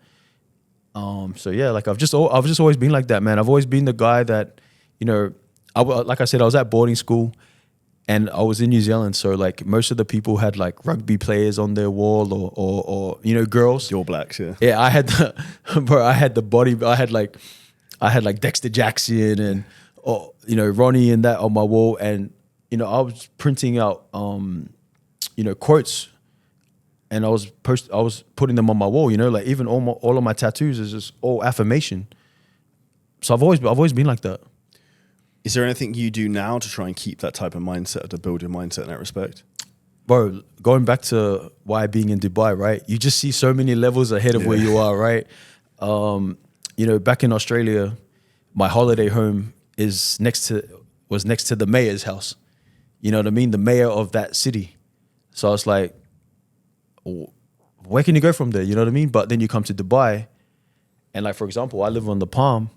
Speaker 1: So yeah, like I've just always been like that, man. I've always been the guy that, you know, like I said, I was at boarding school and I was in New Zealand. So like most of the people had like rugby players on their wall or you know, girls.
Speaker 2: All Blacks, yeah.
Speaker 1: Yeah, I had the body. I had like Dexter Jackson and you know, Ronnie and that on my wall. And, you know, I was printing out, you know, quotes. And I was putting them on my wall, you know, like even all of my tattoos is just all affirmation. So I've always been like that.
Speaker 2: Is there anything you do now to try and keep that type of mindset, to build your mindset in that respect?
Speaker 1: Bro, going back to why being in Dubai, right? You just see so many levels ahead of where you are, right? You know, back in Australia, my holiday home was next to the mayor's house. You know what I mean? The mayor of that city. So I was like, where can you go from there? You know what I mean? But then you come to Dubai, and like, for example, I live on the Palm,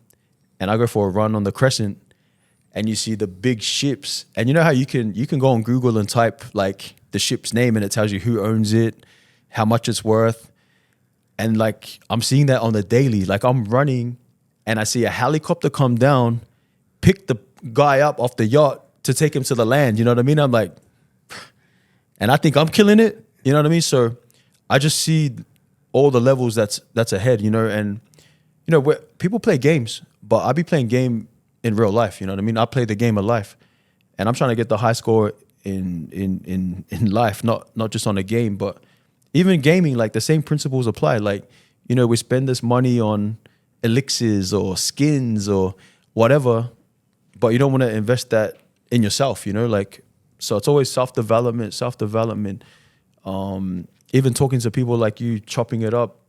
Speaker 1: and I go for a run on the Crescent, and you see the big ships. And you know how you can go on Google and type like the ship's name, and it tells you who owns it, how much it's worth. And like, I'm seeing that on the daily. Like, I'm running, and I see a helicopter come down, pick the guy up off the yacht to take him to the land. You know what I mean? I'm like, and I think I'm killing it. You know what I mean? So I just see all the levels that's ahead, you know, and, you know, people play games, but I be playing game in real life. You know what I mean? I play the game of life, and I'm trying to get the high score in life, not just on a game, but even gaming, like the same principles apply. Like, you know, we spend this money on elixirs or skins or whatever, but you don't want to invest that in yourself, you know, like, so it's always self-development. Even talking to people like you, chopping it up,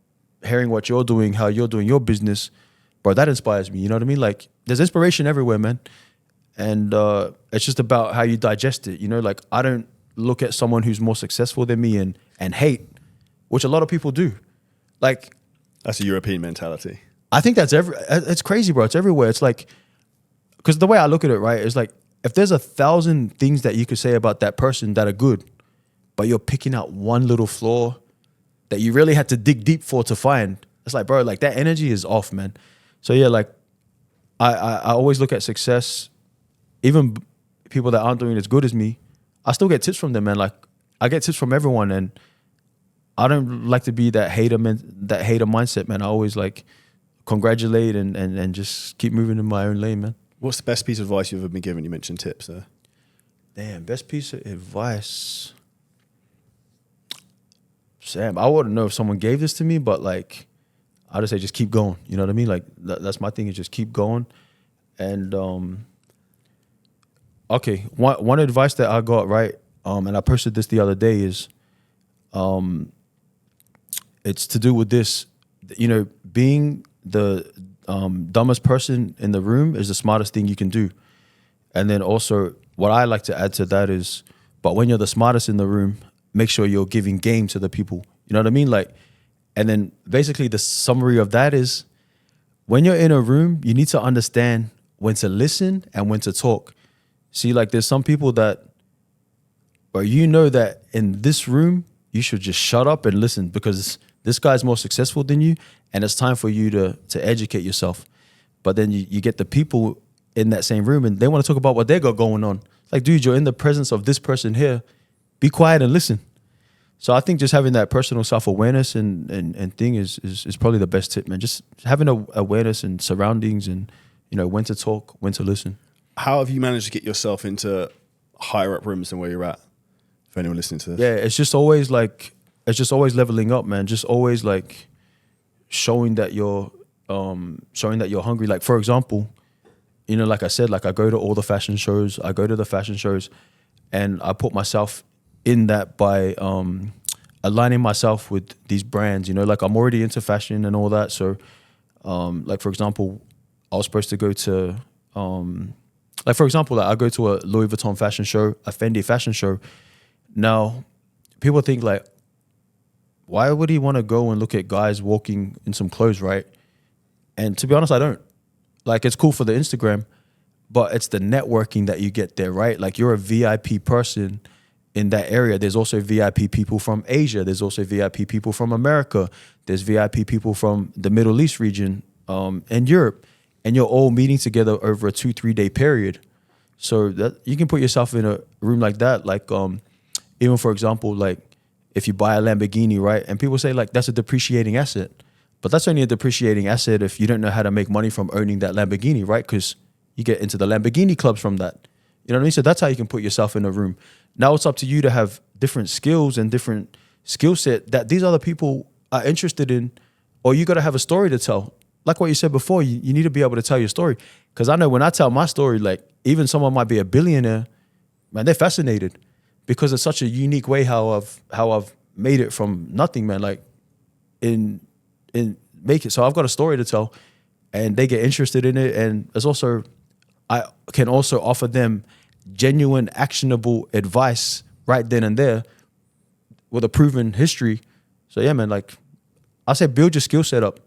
Speaker 1: hearing what you're doing, how you're doing your business, bro, that inspires me. You know what I mean? Like, there's inspiration everywhere, man. And it's just about how you digest it. You know, like, I don't look at someone who's more successful than me and hate, which a lot of people do. Like,
Speaker 2: that's a European mentality.
Speaker 1: I think it's crazy, bro. It's everywhere. It's like, because the way I look at it, right, is like, if there's 1,000 things that you could say about that person that are good, but you're picking out one little flaw that you really had to dig deep for to find, it's like, bro, like, that energy is off, man. So yeah, like, I always look at success, even people that aren't doing as good as me, I still get tips from them, man. Like, I get tips from everyone, and I don't like to be that hater mindset, man. I always like congratulate and just keep moving in my own lane, man.
Speaker 2: What's the best piece of advice you've ever been given? You mentioned tips there.
Speaker 1: Damn, best piece of advice. Sam, I wouldn't know if someone gave this to me, but like, I'd just say just keep going. You know what I mean? Like, that's my thing, is just keep going. And okay, one advice that I got, right, and I posted this the other day, is it's to do with this. You know, being the dumbest person in the room is the smartest thing you can do. And then also what I like to add to that is, but when you're the smartest in the room, make sure you're giving game to the people. You know what I mean? Like, and then basically the summary of that is, when you're in a room, you need to understand when to listen and when to talk. See, like there's some people that, or you know that in this room, you should just shut up and listen because this guy's more successful than you and it's time for you to educate yourself. But then you get the people in that same room and they want to talk about what they got going on. Like, dude, you're in the presence of this person here. Be quiet and listen. So I think just having that personal self-awareness and thing is probably the best tip, man. Just having a awareness and surroundings and, you know, when to talk, when to listen.
Speaker 2: How have you managed to get yourself into higher up rooms than where you're at? For anyone listening to this.
Speaker 1: Yeah, it's just always leveling up, man. Just always like showing that you're hungry. Like, for example, you know, like I said, like I go to all the fashion shows, and I put myself in that by aligning myself with these brands, you know, like I'm already into fashion and all that. So like, for example, I was supposed to go to, like, for example, like I go to a Louis Vuitton fashion show, a Fendi fashion show. Now, people think like, why would he want to go and look at guys walking in some clothes, right? And to be honest, I don't. Like, it's cool for the Instagram, but it's the networking that you get there, right? Like, you're a VIP person in that area. There's also VIP people from Asia. There's also VIP people from America. There's VIP people from the Middle East region and Europe. And you're all meeting together over a 2-3 day period. So that you can put yourself in a room like that. Like, even for example, like if you buy a Lamborghini, right? And people say like, that's a depreciating asset. But that's only a depreciating asset if you don't know how to make money from owning that Lamborghini, right? Because you get into the Lamborghini clubs from that. You know what I mean? So that's how you can put yourself in a room. Now it's up to you to have different skills and different skill set that these other people are interested in, or you got to have a story to tell. Like what you said before, you need to be able to tell your story. Because I know when I tell my story, like even someone might be a billionaire, man, they're fascinated because it's such a unique way how I've made it from nothing, man. Like in make it. So I've got a story to tell, and they get interested in it. And there's also, I can also offer them genuine, actionable advice right then and there with a proven history. So yeah, man, like I say, build your skill set up.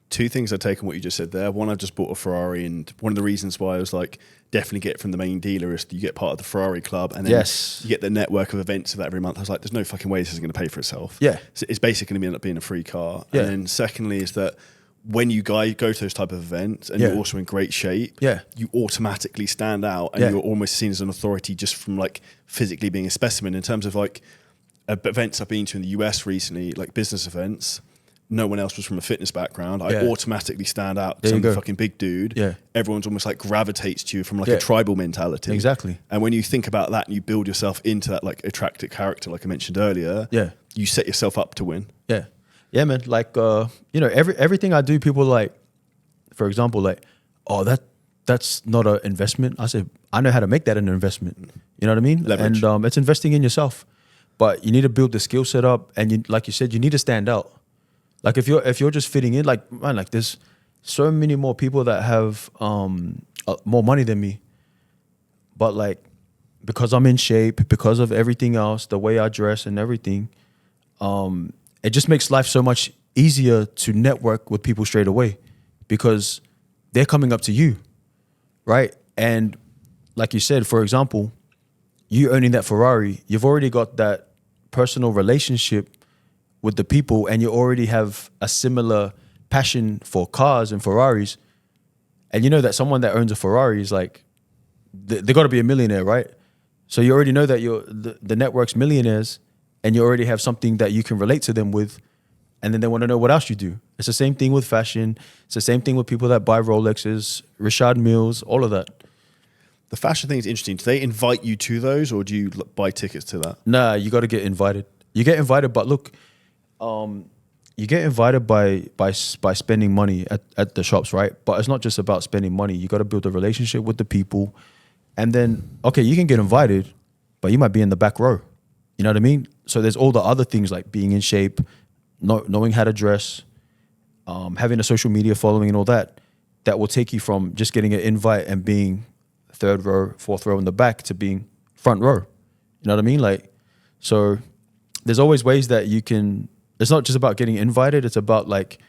Speaker 2: Two things I take on what you just said there. One, I just bought a Ferrari, and one of the reasons why I was like, definitely get it from the main dealer is you get part of the Ferrari club, and then you get the network of events of that every month. I was like, there's no fucking way this is going to pay for itself.
Speaker 1: Yeah.
Speaker 2: So it's basically going to end up being a free car.
Speaker 1: Yeah.
Speaker 2: And then secondly is that when you go to those type of events and you're also in great shape, you automatically stand out, and you're almost seen as an authority just from like physically being a specimen. In terms of like events I've been to in the US recently, like business events, no one else was from a fitness background. I automatically stand out because I'm a fucking big dude. Yeah. Everyone's almost like gravitates to you from like a tribal mentality.
Speaker 1: Exactly.
Speaker 2: And when you think about that and you build yourself into that like attractive character, like I mentioned earlier, you set yourself up to win. Yeah.
Speaker 1: Yeah, man. Like, you know, everything I do, people like, for example, like, oh, that's not an investment. I say, I know how to make that an investment. You know what I mean? Leverage. And it's investing in yourself. But you need to build the skill set up, and you, like you said, you need to stand out. Like if you're just fitting in, like man, like there's so many more people that have more money than me, but like because I'm in shape, because of everything else, the way I dress and everything, it just makes life so much easier to network with people straight away because they're coming up to you, right? And like you said, for example, you owning that Ferrari, you've already got that personal relationship with the people, and you already have a similar passion for cars and Ferraris, and you know that someone that owns a Ferrari is like, they got to be a millionaire, right? So you already know that the network's millionaires, and you already have something that you can relate to them with, and then they want to know what else you do. It's the same thing with fashion. It's the same thing with people that buy Rolexes, Richard Milles, all of that.
Speaker 2: The fashion thing is interesting. Do they invite you to those, or do you buy tickets to that?
Speaker 1: Nah, you got to get invited. You get invited, but look, you get invited by spending money at the shops, right? But it's not just about spending money. You got to build a relationship with the people, and then okay, you can get invited, but you might be in the back row. You know what I mean? So there's all the other things like being in shape, knowing how to dress, having a social media following and all that will take you from just getting an invite and being third row, fourth row in the back to being front row. You know what I mean? Like, so there's always ways that you can, it's not just about getting invited, it's about like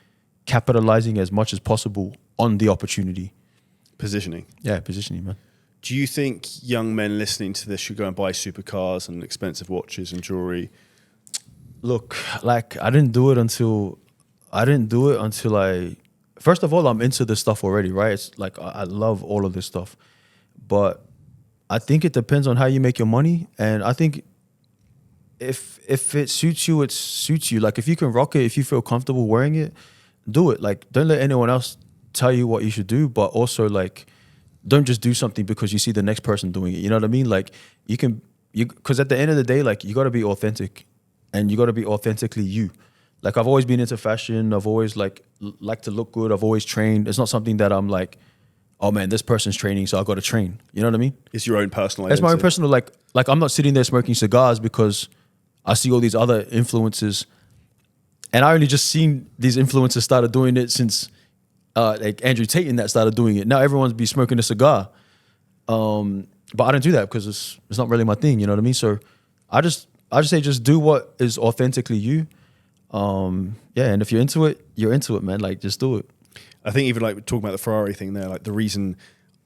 Speaker 1: capitalizing as much as possible on the opportunity.
Speaker 2: Positioning.
Speaker 1: Yeah, positioning, man.
Speaker 2: Do you think young men listening to this should go and buy supercars and expensive watches and jewelry?
Speaker 1: Look, like I didn't do it until first of all, I'm into this stuff already, right? It's like I love all of this stuff. But I think it depends on how you make your money. And I think if it suits you, it suits you. Like if you can rock it, if you feel comfortable wearing it, do it. Like don't let anyone else tell you what you should do, but also like don't just do something because you see the next person doing it. You know what I mean? Like because at the end of the day, like you got to be authentic and you got to be authentically you. Like I've always been into fashion. I've always like to look good. I've always trained. It's not something that I'm like, oh man, this person's training, so I got to train. You know what I mean?
Speaker 2: It's your own personal identity.
Speaker 1: It's my own personal, like I'm not sitting there smoking cigars because I see all these other influencers, and I only just seen these influencers started doing it since like Andrew Tate and that started doing it. Now everyone's be smoking a cigar, but I don't do that because it's not really my thing. You know what I mean? So I just say just do what is authentically you. Yeah, and if you're into it, man. Like just do it.
Speaker 2: I think even like talking about the Ferrari thing there, like the reason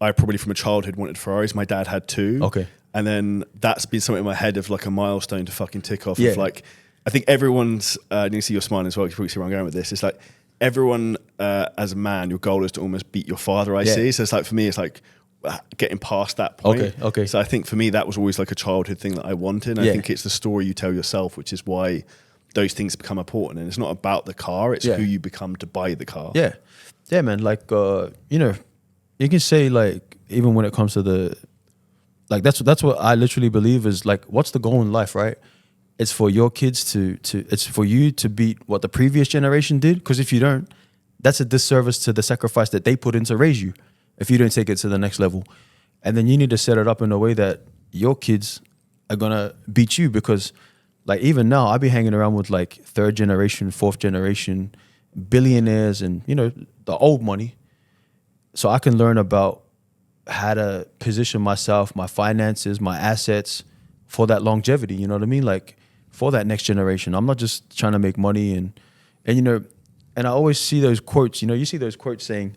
Speaker 2: I probably from a childhood wanted Ferraris, my dad had two.
Speaker 1: Okay.
Speaker 2: And then that's been something in my head of like a milestone to fucking tick off.
Speaker 1: Yeah.
Speaker 2: Of like, I think everyone's, you can see you're smiling as well, you can probably see where I'm going with this. It's like everyone, as a man, your goal is to almost beat your father, I see. So it's like, for me, it's like getting past that point.
Speaker 1: Okay.
Speaker 2: So I think for me, that was always like a childhood thing that I wanted. And I think it's the story you tell yourself, which is why those things become important. And it's not about the car, it's who you become to buy the car.
Speaker 1: Yeah. Yeah, man. Like, you know, you can say like, even when it comes to the, like, that's what I literally believe is like, what's the goal in life, right? It's for your kids it's for you to beat what the previous generation did. Because if you don't, that's a disservice to the sacrifice that they put in to raise you if you don't take it to the next level. And then you need to set it up in a way that your kids are going to beat you. Because like even now, I be hanging around with like third generation, fourth generation billionaires and, you know, the old money. So I can learn about how to position myself, my finances, my assets for that longevity. You know what I mean? Like for that next generation. I'm not just trying to make money and you know, and I always see those quotes, you know, you see those quotes saying,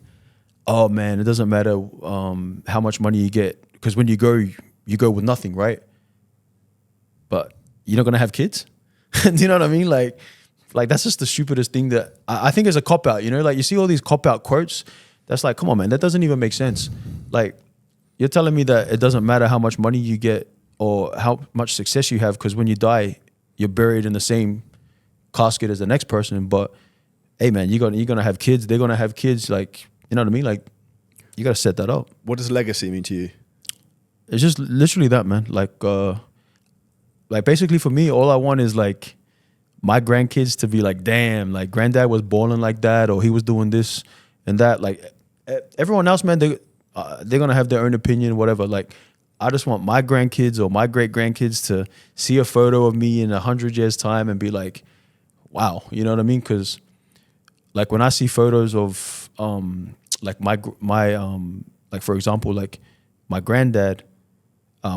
Speaker 1: oh man, it doesn't matter how much money you get, because when you go with nothing, right? But you're not gonna have kids. Do you know what I mean? Like that's just the stupidest thing that I think is a cop out, you know? Like you see all these cop out quotes, that's like, come on man, that doesn't even make sense. Like you're telling me that it doesn't matter how much money you get or how much success you have, because when you die, you're buried in the same casket as the next person. But hey man, you're gonna have kids, they're gonna have kids, like, you know what I mean? Like you gotta set that up.
Speaker 2: What does legacy mean to you?
Speaker 1: It's just literally that, man. Like basically for me, all I want is like my grandkids to be like, damn, like granddad was balling like that, or he was doing this and that. Like everyone else, man, they're gonna have their own opinion, whatever. Like I just want my grandkids or my great grandkids to see a photo of me in 100 years time and be like, wow, you know what I mean? Because like when I see photos of like my like for example, like my granddad,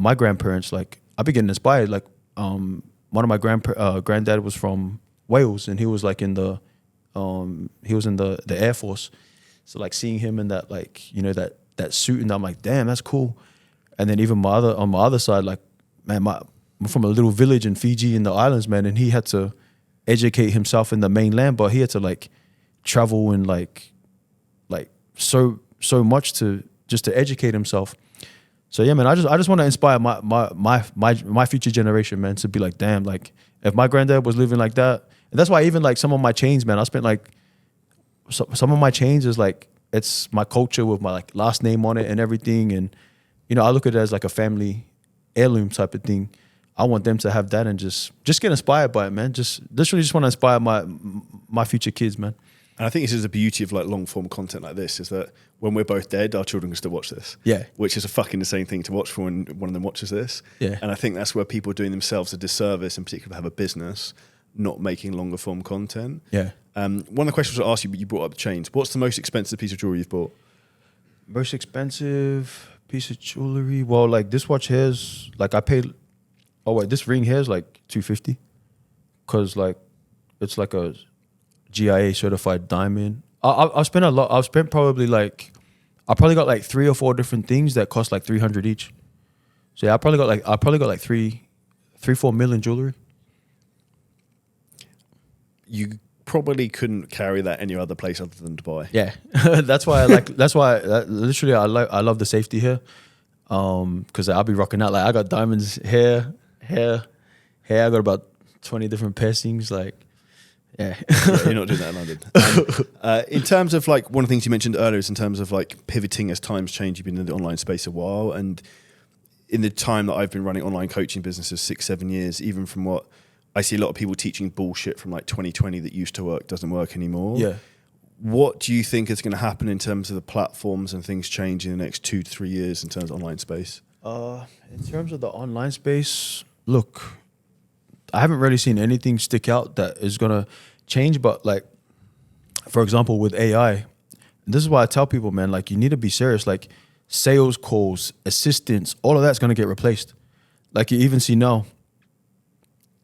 Speaker 1: my grandparents, like I be getting inspired. Like one of my granddad was from Wales, and he was like in the Air Force. So like seeing him in that, like, you know, that suit, and I'm like, damn, that's cool. And then even on my other side, like, man, I'm from a little village in Fiji in the islands, man, and he had to educate himself in the mainland, but he had to like travel and like so much to educate himself. So yeah, man, I just want to inspire my future generation, man, to be like, damn, like if my granddad was living like that. And that's why even like some of my chains, man, I spent like some of my chains is like, it's my culture with my like last name on it and everything. And, you know, I look at it as like a family heirloom type of thing. I want them to have that and just get inspired by it, man. Just literally just want to inspire my future kids, man.
Speaker 2: And I think this is the beauty of like long form content like this, is that when we're both dead, our children can still watch this.
Speaker 1: Yeah.
Speaker 2: Which is a fucking insane thing to watch for when one of them watches this.
Speaker 1: Yeah.
Speaker 2: And I think that's where people are doing themselves a disservice, in particular have a business, not making longer form content.
Speaker 1: Yeah.
Speaker 2: One of the questions I asked you, but you brought up the chains. What's the most expensive piece of jewelry you've bought?
Speaker 1: Most expensive Piece of jewelry. Well, like this watch here's like I paid. Oh wait, this ring here's like $250, cause like it's like a GIA certified diamond. I've spent a lot. I've spent probably like I probably got like 3 or 4 different things that cost like 300 each. So yeah, I probably got like 3-4 million jewelry.
Speaker 2: You probably couldn't carry that any other place other than Dubai.
Speaker 1: Yeah, that's why I like. That's why literally I love the safety here, because I'll be rocking out. Like I got diamonds here. I got about 20 different piercings. Like, yeah.
Speaker 2: You're not doing that in London. In terms of like one of the things you mentioned earlier is in terms of like pivoting as times change. You've been in the online space a while, and in the time that I've been running online coaching businesses, 6-7 years, even from what I see a lot of people teaching bullshit from like 2020 that used to work doesn't work anymore.
Speaker 1: Yeah.
Speaker 2: What do you think is going to happen in terms of the platforms and things change in the next 2 to 3 years in terms of online space?
Speaker 1: In terms of the online space, look, I haven't really seen anything stick out that is going to change. But like, for example, with AI, and this is why I tell people, man, like you need to be serious. Like sales calls, assistants, all of that's going to get replaced. Like you even see now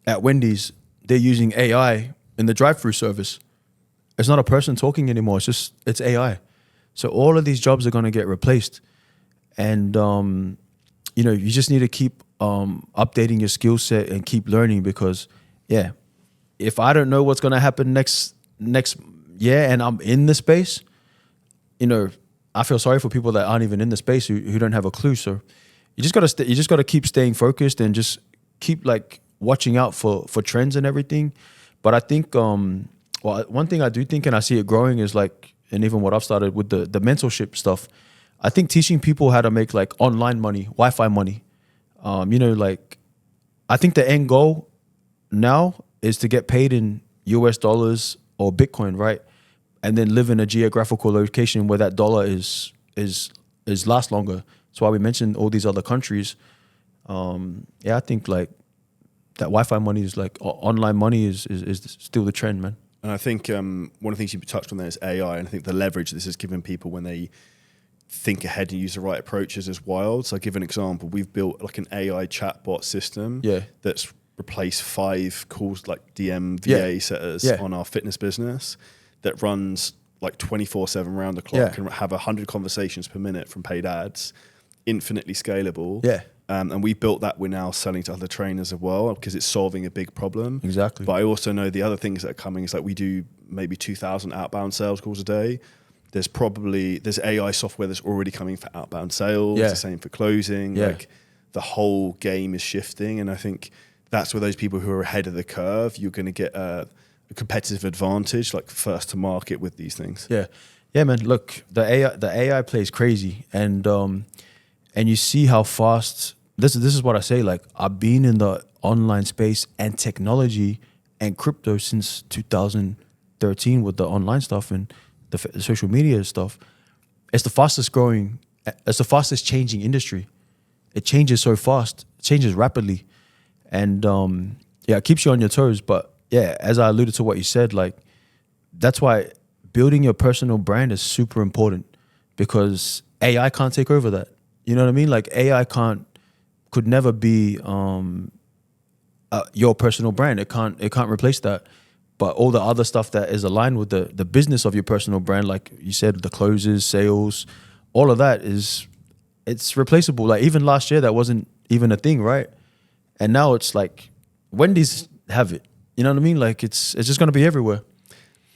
Speaker 1: at Wendy's, they're using AI in the drive-through service. It's not a person talking anymore. It's AI. So all of these jobs are going to get replaced. And, you just need to keep updating your skill set and keep learning because, yeah, if I don't know what's going to happen next year and I'm in the space, I feel sorry for people that aren't even in the space who don't have a clue. So you just got to keep staying focused and just keep like watching out for trends and everything. But I think one thing I do think, and I see it growing, is like, and even what I've started with the mentorship stuff, I think teaching people how to make like online money, Wi-Fi money. Like I think the end goal now is to get paid in US dollars or Bitcoin, right? And then live in a geographical location where that dollar is last longer. That's why we mentioned all these other countries. I think like that Wi-Fi money is like online money is still the trend, man.
Speaker 2: And I think one of the things you touched on there is AI, and I think the leverage this has given people when they think ahead and use the right approaches is wild. So I'll give an example. We've built like an AI chatbot system that's replaced 5 calls like DM VA setters on our fitness business that runs like 24/7 round the clock and have 100 conversations per minute from paid ads, infinitely scalable. And we built that. We're now selling to other trainers as well because it's solving a big problem.
Speaker 1: Exactly.
Speaker 2: But I also know the other things that are coming is like we do maybe 2,000 outbound sales calls a day. There's AI software that's already coming for outbound sales. The same for closing. Like the whole game is shifting, and I think that's where those people who are ahead of the curve, you're going to get a competitive advantage, like first to market with these things. Yeah, man. Look, the AI plays crazy, and you see how fast. This is what I say. Like I've been in the online space and technology and crypto since 2013 with the online stuff and the social media stuff. It's the fastest growing. It's the fastest changing industry. It changes so fast. It changes rapidly, and it keeps you on your toes. But yeah, as I alluded to what you said, like that's why building your personal brand is super important because AI can't take over that. You know what I mean? Like AI could never be your personal brand. It can't replace that. But all the other stuff that is aligned with the business of your personal brand, like you said, the closes, sales, all of that it's replaceable. Like even last year, that wasn't even a thing, right? And now it's like Wendy's have it. You know what I mean? Like it's just going to be everywhere.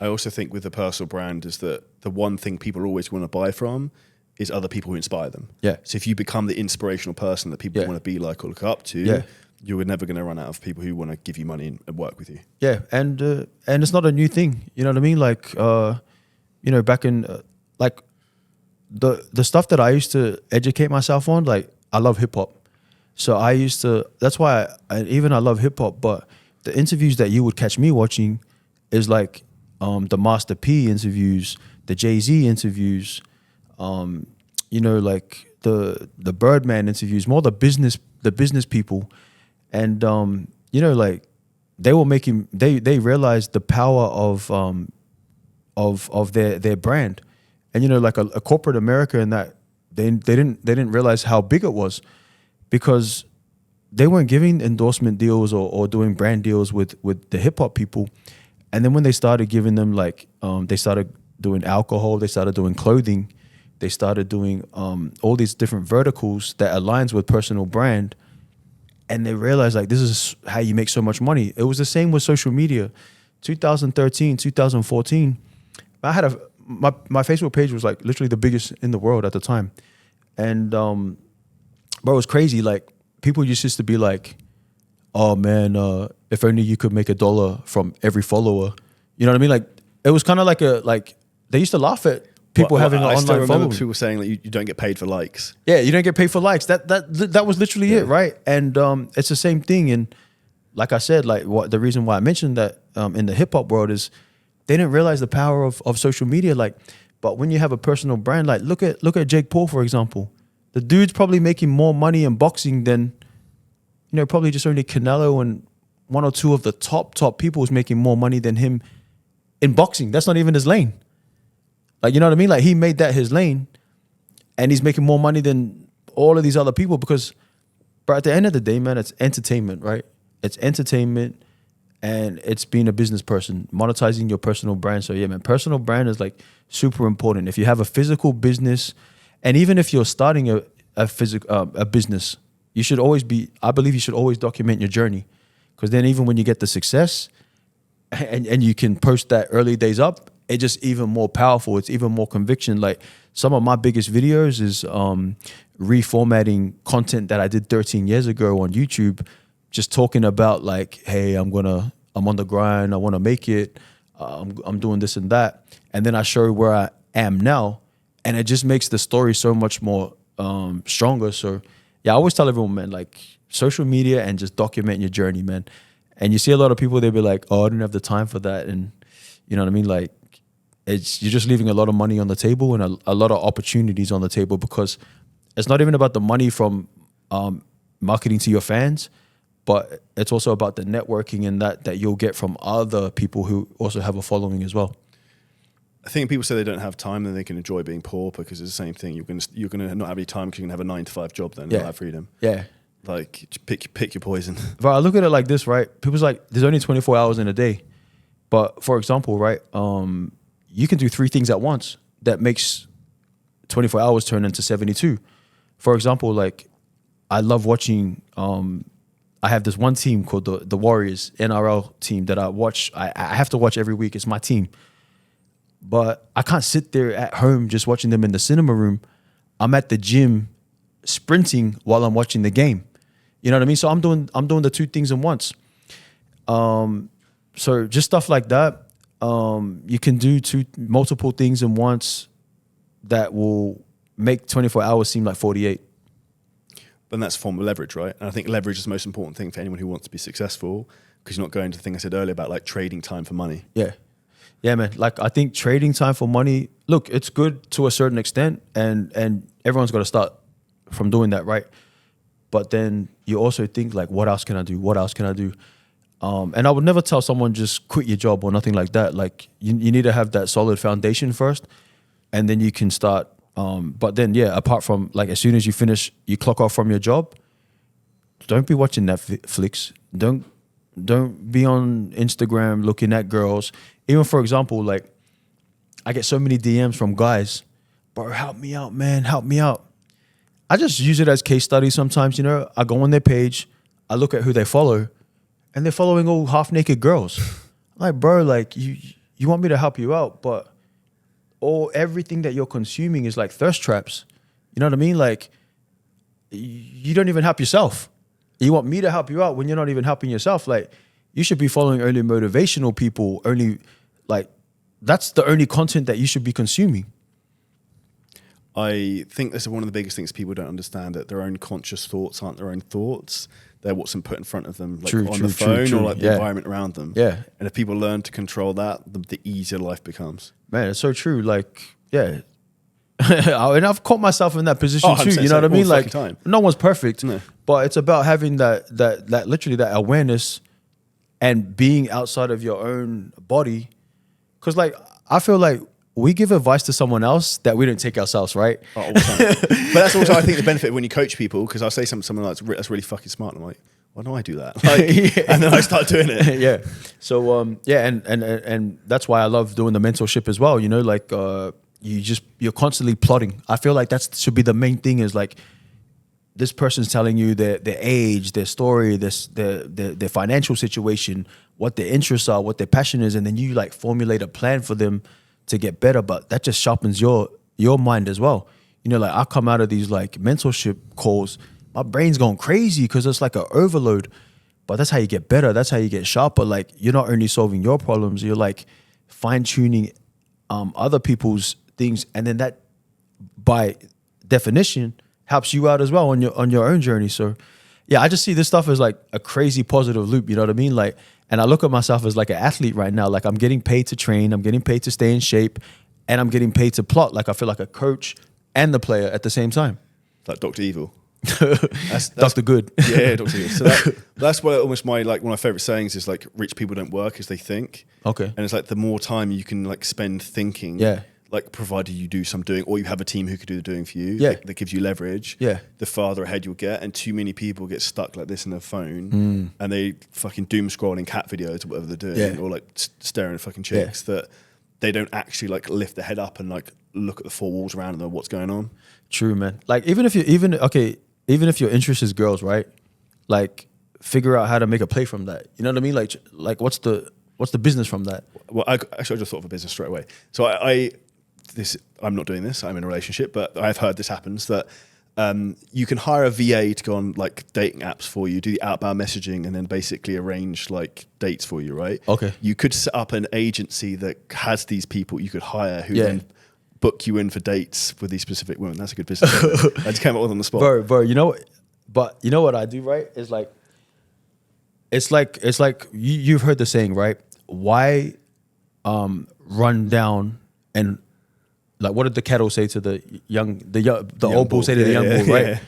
Speaker 2: I also think with the personal brand is that the one thing people always want to buy from is other people who inspire them. Yeah. So if you become the inspirational person that people want to be like or look up to, you're never going to run out of people who want to give you money and work with you. Yeah, and it's not a new thing. You know what I mean? Like, back in like the stuff that I used to educate myself on. Like, I love hip hop, so I used to. That's why I love hip hop. But the interviews that you would catch me watching is like the Master P interviews, the Jay-Z interviews, like the Birdman interviews, more the business people. And like they were making they realized the power of their brand, and like a corporate America, and that
Speaker 1: they didn't realize how big it was, because they weren't giving endorsement deals or doing brand deals with the hip hop people. And then when they started giving them, like, they started doing alcohol, they started doing clothing, they started doing all these different verticals that aligns with personal brand. And they realized, like, this is how you make so much money. It was the same with social media. 2013, 2014, I had my Facebook page was like literally the biggest in the world at the time. And bro, it was crazy. Like, people used to be like, oh man, if only you could make $1 from every follower. You know what I mean? Like, it was kind of like they used to laugh at people having an online following. I still remember
Speaker 2: people saying that you don't get paid for likes.
Speaker 1: Yeah, you don't get paid for likes. That was literally it, right? And it's the same thing. And like I said, like, the reason why I mentioned that in the hip hop world is they didn't realize the power of social media. Like, but when you have a personal brand, like look at Jake Paul, for example. The dude's probably making more money in boxing than, probably just only Canelo and one or two of the top people is making more money than him in boxing. That's not even his lane. Like, you know what I mean? Like, he made that his lane, and he's making more money than all of these other people because, but at the end of the day, man, it's entertainment, right? It's entertainment, and it's being a business person, monetizing your personal brand. So yeah, man, personal brand is like super important. If you have a physical business, and even if you're starting a business, you should always I believe you should always document your journey, because then even when you get the success and you can post that early days up, it's just even more powerful. It's even more conviction. Like, some of my biggest videos is reformatting content that I did 13 years ago on YouTube, just talking about like, hey, I'm on the grind, I want to make it, I'm doing this and that. And then I show where I am now, and it just makes the story so much more stronger. So yeah, I always tell everyone, man, like, social media and just document your journey, man. And you see a lot of people, they'll be like, oh, I don't have the time for that. And you know what I mean? Like, you're just leaving a lot of money on the table and a lot of opportunities on the table, because it's not even about the money from marketing to your fans, but it's also about the networking and that you'll get from other people who also have a following as well.
Speaker 2: I think people say they don't have time, then they can enjoy being poor, because it's the same thing. You're gonna not have any time because you're gonna have a 9-to-5 job then, not have freedom.
Speaker 1: Yeah.
Speaker 2: Like, pick your poison.
Speaker 1: But I look at it like this, right? People's like, there's only 24 hours in a day. But for example, right, you can do 3 things at once that makes 24 hours turn into 72. For example, like, I love watching, I have this one team called the Warriors NRL team that I watch. I have to watch every week. It's my team. But I can't sit there at home just watching them in the cinema room. I'm at the gym sprinting while I'm watching the game. You know what I mean? So I'm doing the 2 things at once. So just stuff like that. You can do multiple things at once that will make 24 hours seem like 48.
Speaker 2: But that's a form of leverage, right? And I think leverage is the most important thing for anyone who wants to be successful, because you're not going to the thing I said earlier about like trading time for money.
Speaker 1: Yeah. Yeah, man. Like, I think trading time for money, look, it's good to a certain extent, and everyone's got to start from doing that, right? But then you also think, like, what else can I do? What else can I do? And I would never tell someone just quit your job or nothing like that. Like, you need to have that solid foundation first, and then you can start. But then, yeah, apart from, like, as soon as you clock off from your job, don't be watching Netflix. Don't be on Instagram looking at girls. Even, for example, like, I get so many DMs from guys, bro, help me out, man, help me out. I just use it as case study sometimes, I go on their page, I look at who they follow, and they're following all half-naked girls. I'm like, bro, like, you want me to help you out, but everything that you're consuming is like thirst traps. You know what I mean? Like, you don't even help yourself. You want me to help you out when you're not even helping yourself. Like, you should be following only motivational people, that's the only content that you should be consuming.
Speaker 2: I think this is one of the biggest things people don't understand, that their own conscious thoughts aren't their own thoughts. They're what's been put in front of them, like on the phone or like the environment around them.
Speaker 1: Yeah.
Speaker 2: And if people learn to control that, the easier life becomes.
Speaker 1: Man, it's so true. Like, yeah. And I've caught myself in that position too. You know what I mean? Like, no one's perfect, but it's about having that literally that awareness and being outside of your own body. Because, like, I feel like we give advice to someone else that we don't take ourselves, right?
Speaker 2: Oh, all the time. But that's also, I think, the benefit when you coach people, because I'll say something to someone like, that's really fucking smart. And I'm like, why don't I do that? Like, and then I start doing it.
Speaker 1: Yeah. So, and that's why I love doing the mentorship as well. You know, like you're constantly plotting. I feel like that should be the main thing is like, this person's telling you their age, their story, their financial situation, what their interests are, what their passion is, and then you like formulate a plan for them to get better. But that just sharpens your mind as well. You know, like I come out of these like mentorship calls, my brain's going crazy because it's like an overload. But that's how you get better. That's how you get sharper. Like you're not only solving your problems, you're like fine tuning other people's things, and then that by definition helps you out as well on your own journey. So yeah, I just see this stuff as like a crazy positive loop, you know what I mean? Like, and I look at myself as like an athlete right now. Like I'm getting paid to train, I'm getting paid to stay in shape, and I'm getting paid to plot. Like I feel like a coach and the player at the same time.
Speaker 2: Like Dr. Evil.
Speaker 1: That's Dr. Good.
Speaker 2: Yeah, Dr. Evil. So that's why almost one of my favorite sayings is like, rich people don't work as they think.
Speaker 1: Okay.
Speaker 2: And it's like the more time you can like spend thinking, like provided you do some doing, or you have a team who could do the doing for you, that gives you leverage, the farther ahead you'll get. And too many people get stuck like this in their phone and they fucking doom scrolling cat videos or whatever they're doing, or like staring at fucking chicks that they don't actually like lift their head up and like look at the four walls around them, what's going on. True,
Speaker 1: man. Like even if your interest is girls, right? Like figure out how to make a play from that. You know what I mean? Like what's the business from that?
Speaker 2: Well, I just thought of a business straight away. So I'm not doing this, I'm in a relationship, but I've heard this happens that you can hire a VA to go on like dating apps for you, do the outbound messaging, and then basically arrange like dates for you, right?
Speaker 1: Okay.
Speaker 2: You could set up an agency that has these people you could hire who then book you in for dates with these specific women. That's a good business. I just came up with on the spot.
Speaker 1: Bro, you know what I do, right? It's like you've heard the saying, right? Why run down and like what did the cattle say to the old bull say to the young bull, right? Yeah.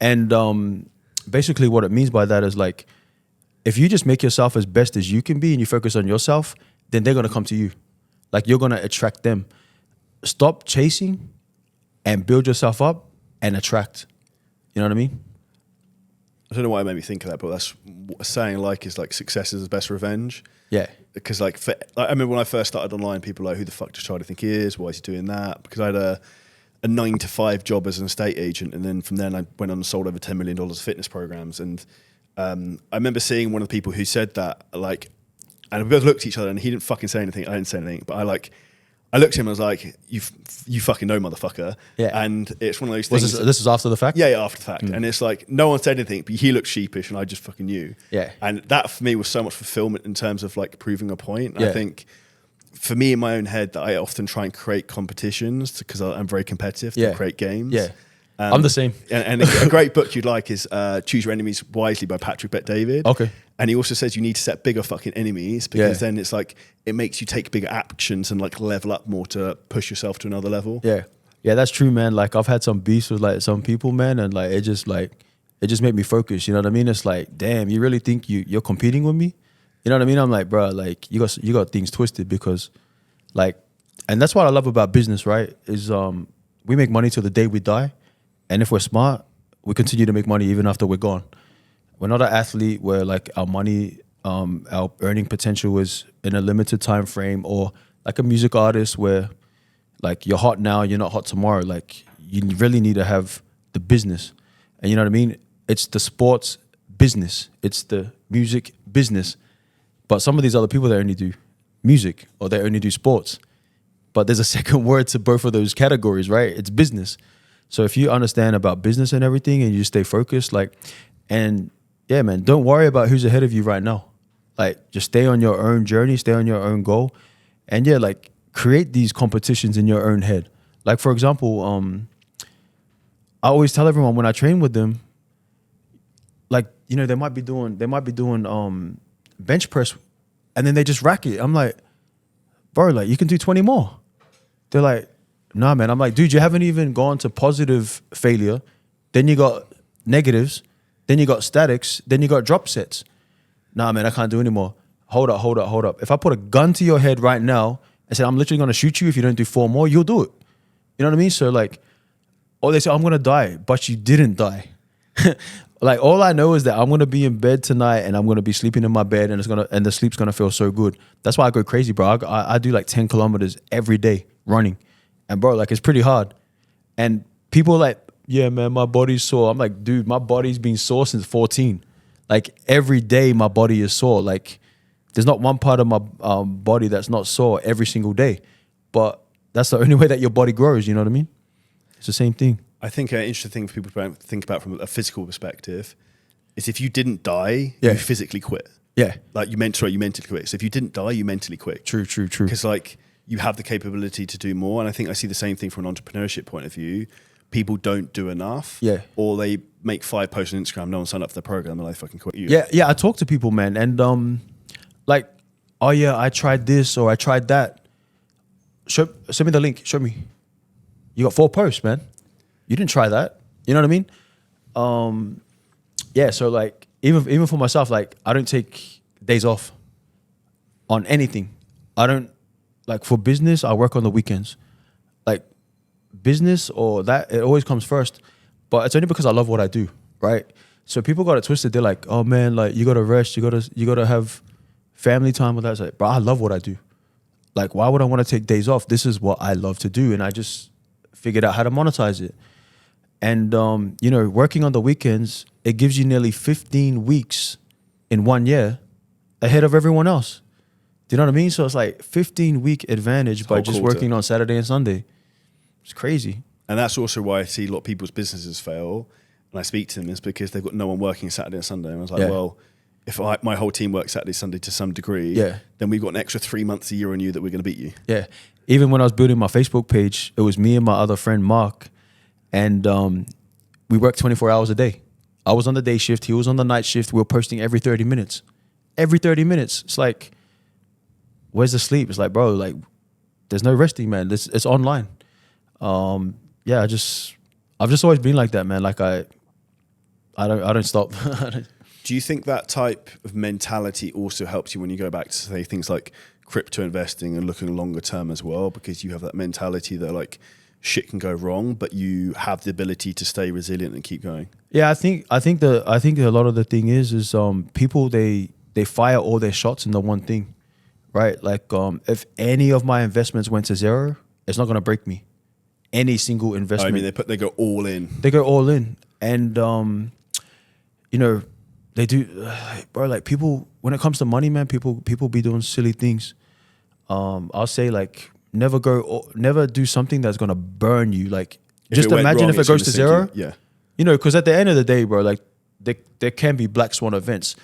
Speaker 1: And basically what it means by that is like if you just make yourself as best as you can be and you focus on yourself, then they're gonna come to you. Like you're gonna attract them. Stop chasing and build yourself up and attract. You know what I mean?
Speaker 2: I don't know why it made me think of that, but that's a saying like is like success is the best revenge.
Speaker 1: Yeah.
Speaker 2: Because I remember when I first started online, people were like, who the fuck does Charlie think he is? Why is he doing that? Because I had a 9-to-5 job as an estate agent. And then from then I went on and sold over $10 million of fitness programs. And I remember seeing one of the people who said that, like, and we both looked at each other and he didn't fucking say anything. I didn't say anything, but I looked at him and I was like, you fucking know, motherfucker. Yeah. And it's one of those things.
Speaker 1: This was after the fact?
Speaker 2: Yeah, after the fact. And it's like, no one said anything, but he looked sheepish and I just fucking knew.
Speaker 1: Yeah.
Speaker 2: And that for me was so much fulfillment in terms of like proving a point. Yeah. I think for me in my own head that I often try and create competitions because I'm very competitive to create games.
Speaker 1: Yeah. I'm the same.
Speaker 2: And a great book you'd like is Choose Your Enemies Wisely by Patrick Bet-David.
Speaker 1: Okay.
Speaker 2: And he also says you need to set bigger fucking enemies because then it's like it makes you take bigger actions and like level up more to push yourself to another level.
Speaker 1: Yeah. Yeah, that's true, man. Like I've had some beefs with like some people, man, and like it just made me focus. You know what I mean? It's like, damn, you really think you're competing with me? You know what I mean? I'm like, bro, like you got things twisted because like, and that's what I love about business, right? Is we make money till the day we die. And if we're smart, we continue to make money even after we're gone. We're not an athlete where like our money, our earning potential is in a limited time frame, or like a music artist where like you're hot now, you're not hot tomorrow. Like you really need to have the business. And you know what I mean? It's the sports business. It's the music business. But some of these other people, they only do music or they only do sports. But there's a second word to both of those categories, right? It's business. So if you understand about business and everything and you stay focused, like, and yeah, man, don't worry about who's ahead of you right now. Like, just stay on your own journey, stay on your own goal. And yeah, like, create these competitions in your own head. Like, for example, I always tell everyone when I train with them, like, you know, they might be doing bench press and then they just rack it. I'm like, bro, like, you can do 20 more. They're like, nah, man. I'm like, dude, you haven't even gone to positive failure. Then you got negatives. Then you got statics. Then you got drop sets. Nah, man, I can't do anymore. Hold up. If I put a gun to your head right now I said, I'm literally going to shoot you if you don't do 4 more. You'll do it. You know what I mean? So like, or they say, I'm going to die, but you didn't die. Like, all I know is that I'm going to be in bed tonight and I'm going to be sleeping in my bed and the sleep's going to feel so good. That's why I go crazy, bro. I do like 10 kilometers every day running. And bro, like, it's pretty hard. And people are like, yeah, man, my body's sore. I'm like, dude, my body's been sore since 14. Like, every day my body is sore. Like, there's not one part of my body that's not sore every single day. But that's the only way that your body grows, you know what I mean? It's the same thing.
Speaker 2: I think an interesting thing for people to think about from a physical perspective is if you didn't die,
Speaker 1: Yeah.
Speaker 2: you physically quit.
Speaker 1: Yeah.
Speaker 2: Like you mentally quit. So if you didn't die, you mentally quit.
Speaker 1: True.
Speaker 2: Because like you have the capability to do more. And I think I see the same thing from an entrepreneurship point of view. People don't do enough.
Speaker 1: Yeah.
Speaker 2: Or they make 5 posts on Instagram, no one signed up for the program, and they fucking quit you.
Speaker 1: Yeah. I talk to people, man. And like, oh yeah, I tried this or I tried that. Send me the link. Show me. You got 4 posts, man. You didn't try that. You know what I mean? Yeah, so like even for myself, like I don't take days off on anything. I don't, like, for business, I work on the weekends. Like business or that, it always comes first. But it's only because I love what I do, right? So people got it twisted. They're like, oh man, like you gotta rest, you gotta have family time with that. It's like, bro, I love what I do. Like, why would I want to take days off? This is what I love to do. And I just figured out how to monetize it. And, you know, working on the weekends, it gives you nearly 15 weeks in 1 year ahead of everyone else. Do you know what I mean? So it's like 15-week advantage by just working on Saturday and Sunday. It's crazy.
Speaker 2: And that's also why I see a lot of people's businesses fail. And I speak to them is because they've got no one working Saturday and Sunday. And I was like, well, if my whole team works Saturday, Sunday to some degree, then we've got an extra 3 months a year on you that we're going to beat you. Yeah.
Speaker 1: Even when I was building my Facebook page, it was me and my other friend, Mark. And we worked 24 hours a day. I was on the day shift. He was on the night shift. We were posting every 30 minutes. Every 30 minutes. It's like, where's the sleep? It's like, bro, like, there's no resting, man. It's online. Yeah, I've just always been like that, man. Like I don't stop.
Speaker 2: Do you think that type of mentality also helps you when you go back to, say, things like crypto investing and looking longer term as well? Because you have that mentality that like shit can go wrong, but you have the ability to stay resilient and keep going.
Speaker 1: Yeah, I think a lot of the thing is people they fire all their shots in the one thing, right? Like if any of my investments went to zero, it's not gonna break me. Any single investment.
Speaker 2: I mean, they go all in.
Speaker 1: They go all in, and you know, they do, bro. Like people, when it comes to money, man, people be doing silly things. I'll say like never do something that's gonna burn you. Like just imagine if it goes to zero.
Speaker 2: Yeah.
Speaker 1: You know, because at the end of the day, bro, like there can be black swan events.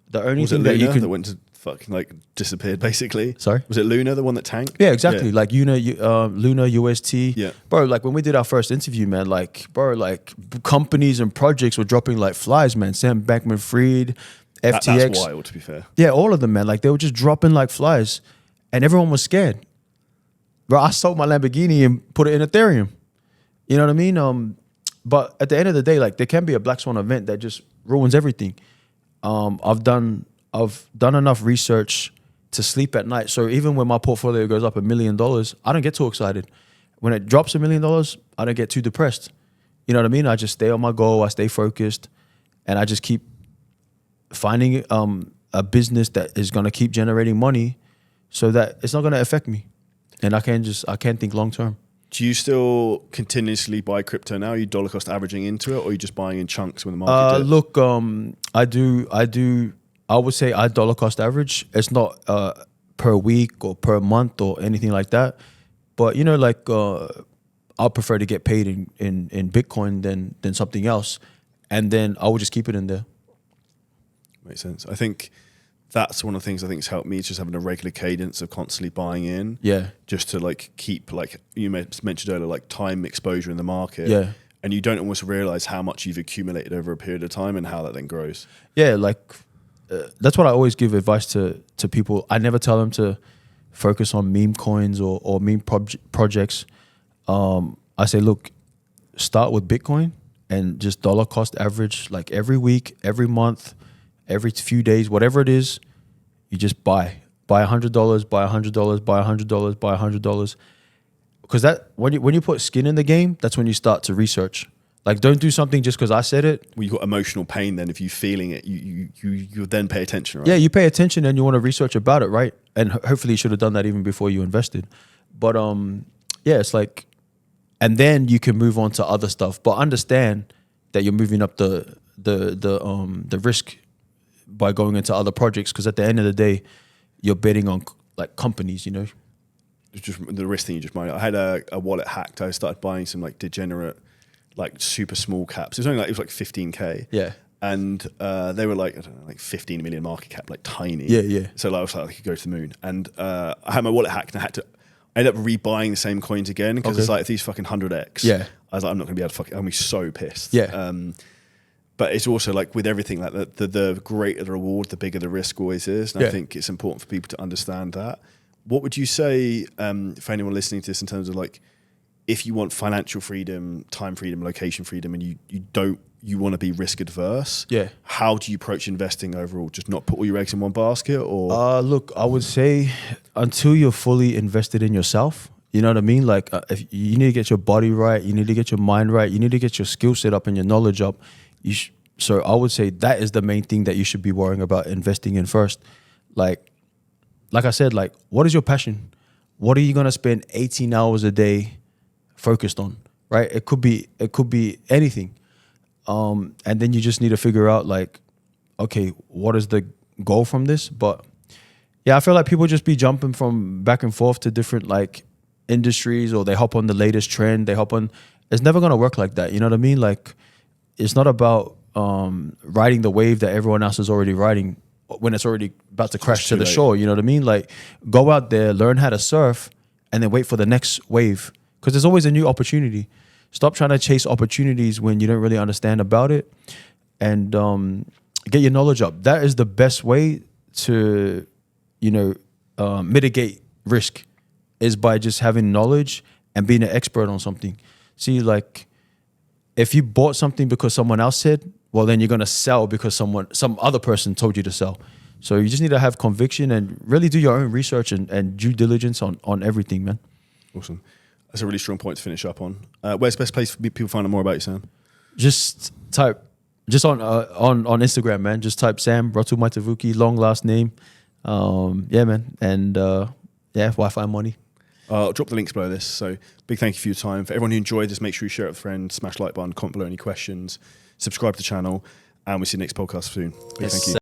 Speaker 1: The only thing that you can
Speaker 2: went to fucking like disappeared basically.
Speaker 1: Sorry,
Speaker 2: was it Luna, the one that tanked?
Speaker 1: Yeah, exactly. Yeah. Like Luna, UST.
Speaker 2: Yeah, bro.
Speaker 1: Like when we did our first interview, man, like bro, like companies and projects were dropping like flies, man. Sam Bankman-Fried, FTX.
Speaker 2: That's wild, to be fair.
Speaker 1: Yeah, all of them, man. Like they were just dropping like flies, and everyone was scared. Bro, I sold my Lamborghini and put it in Ethereum. You know what I mean? But at the end of the day, like there can be a black swan event that just ruins everything. I've done enough research to sleep at night. So even when my portfolio goes up $1 million, I don't get too excited. When it drops $1 million, I don't get too depressed. You know what I mean? I just stay on my goal. I stay focused, and I just keep finding a business that is going to keep generating money, so that it's not going to affect me, and I can't think long term.
Speaker 2: Do you still continuously buy crypto now? Are you dollar cost averaging into it, or are you just buying in chunks when the market dips?
Speaker 1: Look, I do. I would say I dollar cost average. It's not per week or per month or anything like that. But you know, like I'll prefer to get paid in Bitcoin than something else, and then I would just keep it in there.
Speaker 2: Makes sense. I think that's one of the things I think has helped me, is just having a regular cadence of constantly buying in. Yeah. Just to like keep, like you mentioned earlier, like time exposure in the market. Yeah. And you don't almost realize how much you've accumulated over a period of time and how that then grows. Yeah,
Speaker 1: like that's what I always give advice to people. I never tell them to focus on meme coins or meme projects. I say, look, start with Bitcoin and just dollar cost average, like every week, every month, every few days, whatever it is, you just buy buy $100, buy $100, buy $100, buy $100. Because that when you put skin in the game, that's when you start to research. Like, don't do something just because I said it.
Speaker 2: Well, you got emotional pain then. If you're feeling it, you then pay attention, right?
Speaker 1: Yeah, you pay attention and you want to research about it, right? And hopefully you should have done that even before you invested. But yeah, it's like, and then you can move on to other stuff. But understand that you're moving up the risk by going into other projects, because at the end of the day, you're betting on like companies, you know.
Speaker 2: It's just the risk thing you just mind. I had a wallet hacked. I started buying some like degenerate, like super small caps. It was like 15K.
Speaker 1: Yeah.
Speaker 2: And they were like, I don't know, like 15 million market cap, like tiny.
Speaker 1: Yeah, yeah.
Speaker 2: So like, I was like, I could go to the moon. And I had my wallet hacked, and I ended up rebuying the same coins again, because it's like these fucking 100x.
Speaker 1: Yeah.
Speaker 2: I was like, I'm not gonna be able to fuck it. I'll be so pissed.
Speaker 1: Yeah.
Speaker 2: But it's also like with everything, like the greater the reward, the bigger the risk always is. And I think it's important for people to understand that. What would you say for anyone listening to this in terms of like, if you want financial freedom, time freedom, location freedom, and you want to be risk adverse, how do you approach investing overall? Just not put all your eggs in one basket? Or
Speaker 1: look, I would say until you're fully invested in yourself, you know what I mean? Like, if you need to get your body right, you need to get your mind right, you need to get your skill set up and your knowledge up. So I would say that is the main thing that you should be worrying about investing in first. Like I said, like, what is your passion? What are you gonna spend 18 hours a day focused on? Right? It could be anything. And then you just need to figure out like, okay, what is the goal from this? But yeah, I feel like people just be jumping from back and forth to different like industries, or they hop on the latest trend. It's never gonna work like that. You know what I mean? Like, it's not about riding the wave that everyone else is already riding when it's already about to crash to the shore. You know what I mean? Like, go out there, learn how to surf, and then wait for the next wave, because there's always a new opportunity. Stop trying to chase opportunities when you don't really understand about it, and get your knowledge up. That is the best way to, mitigate risk, is by just having knowledge and being an expert on something. See, like, if you bought something because someone else said, well, then you're going to sell because some other person told you to sell. So you just need to have conviction and really do your own research and due diligence on everything, man.
Speaker 2: Awesome. That's a really strong point to finish up on. Where's the best place for people to find out more about you, Sam?
Speaker 1: Just on Instagram, man. Just type Sam Ratumaitavuki, long last name. Yeah, man. And Wi-Fi money.
Speaker 2: I'll drop the links below this. So big thank you for your time. For everyone who enjoyed this, make sure you share it with friends, smash like button, comment below any questions, subscribe to the channel, and we'll see you next podcast soon. Big thank you.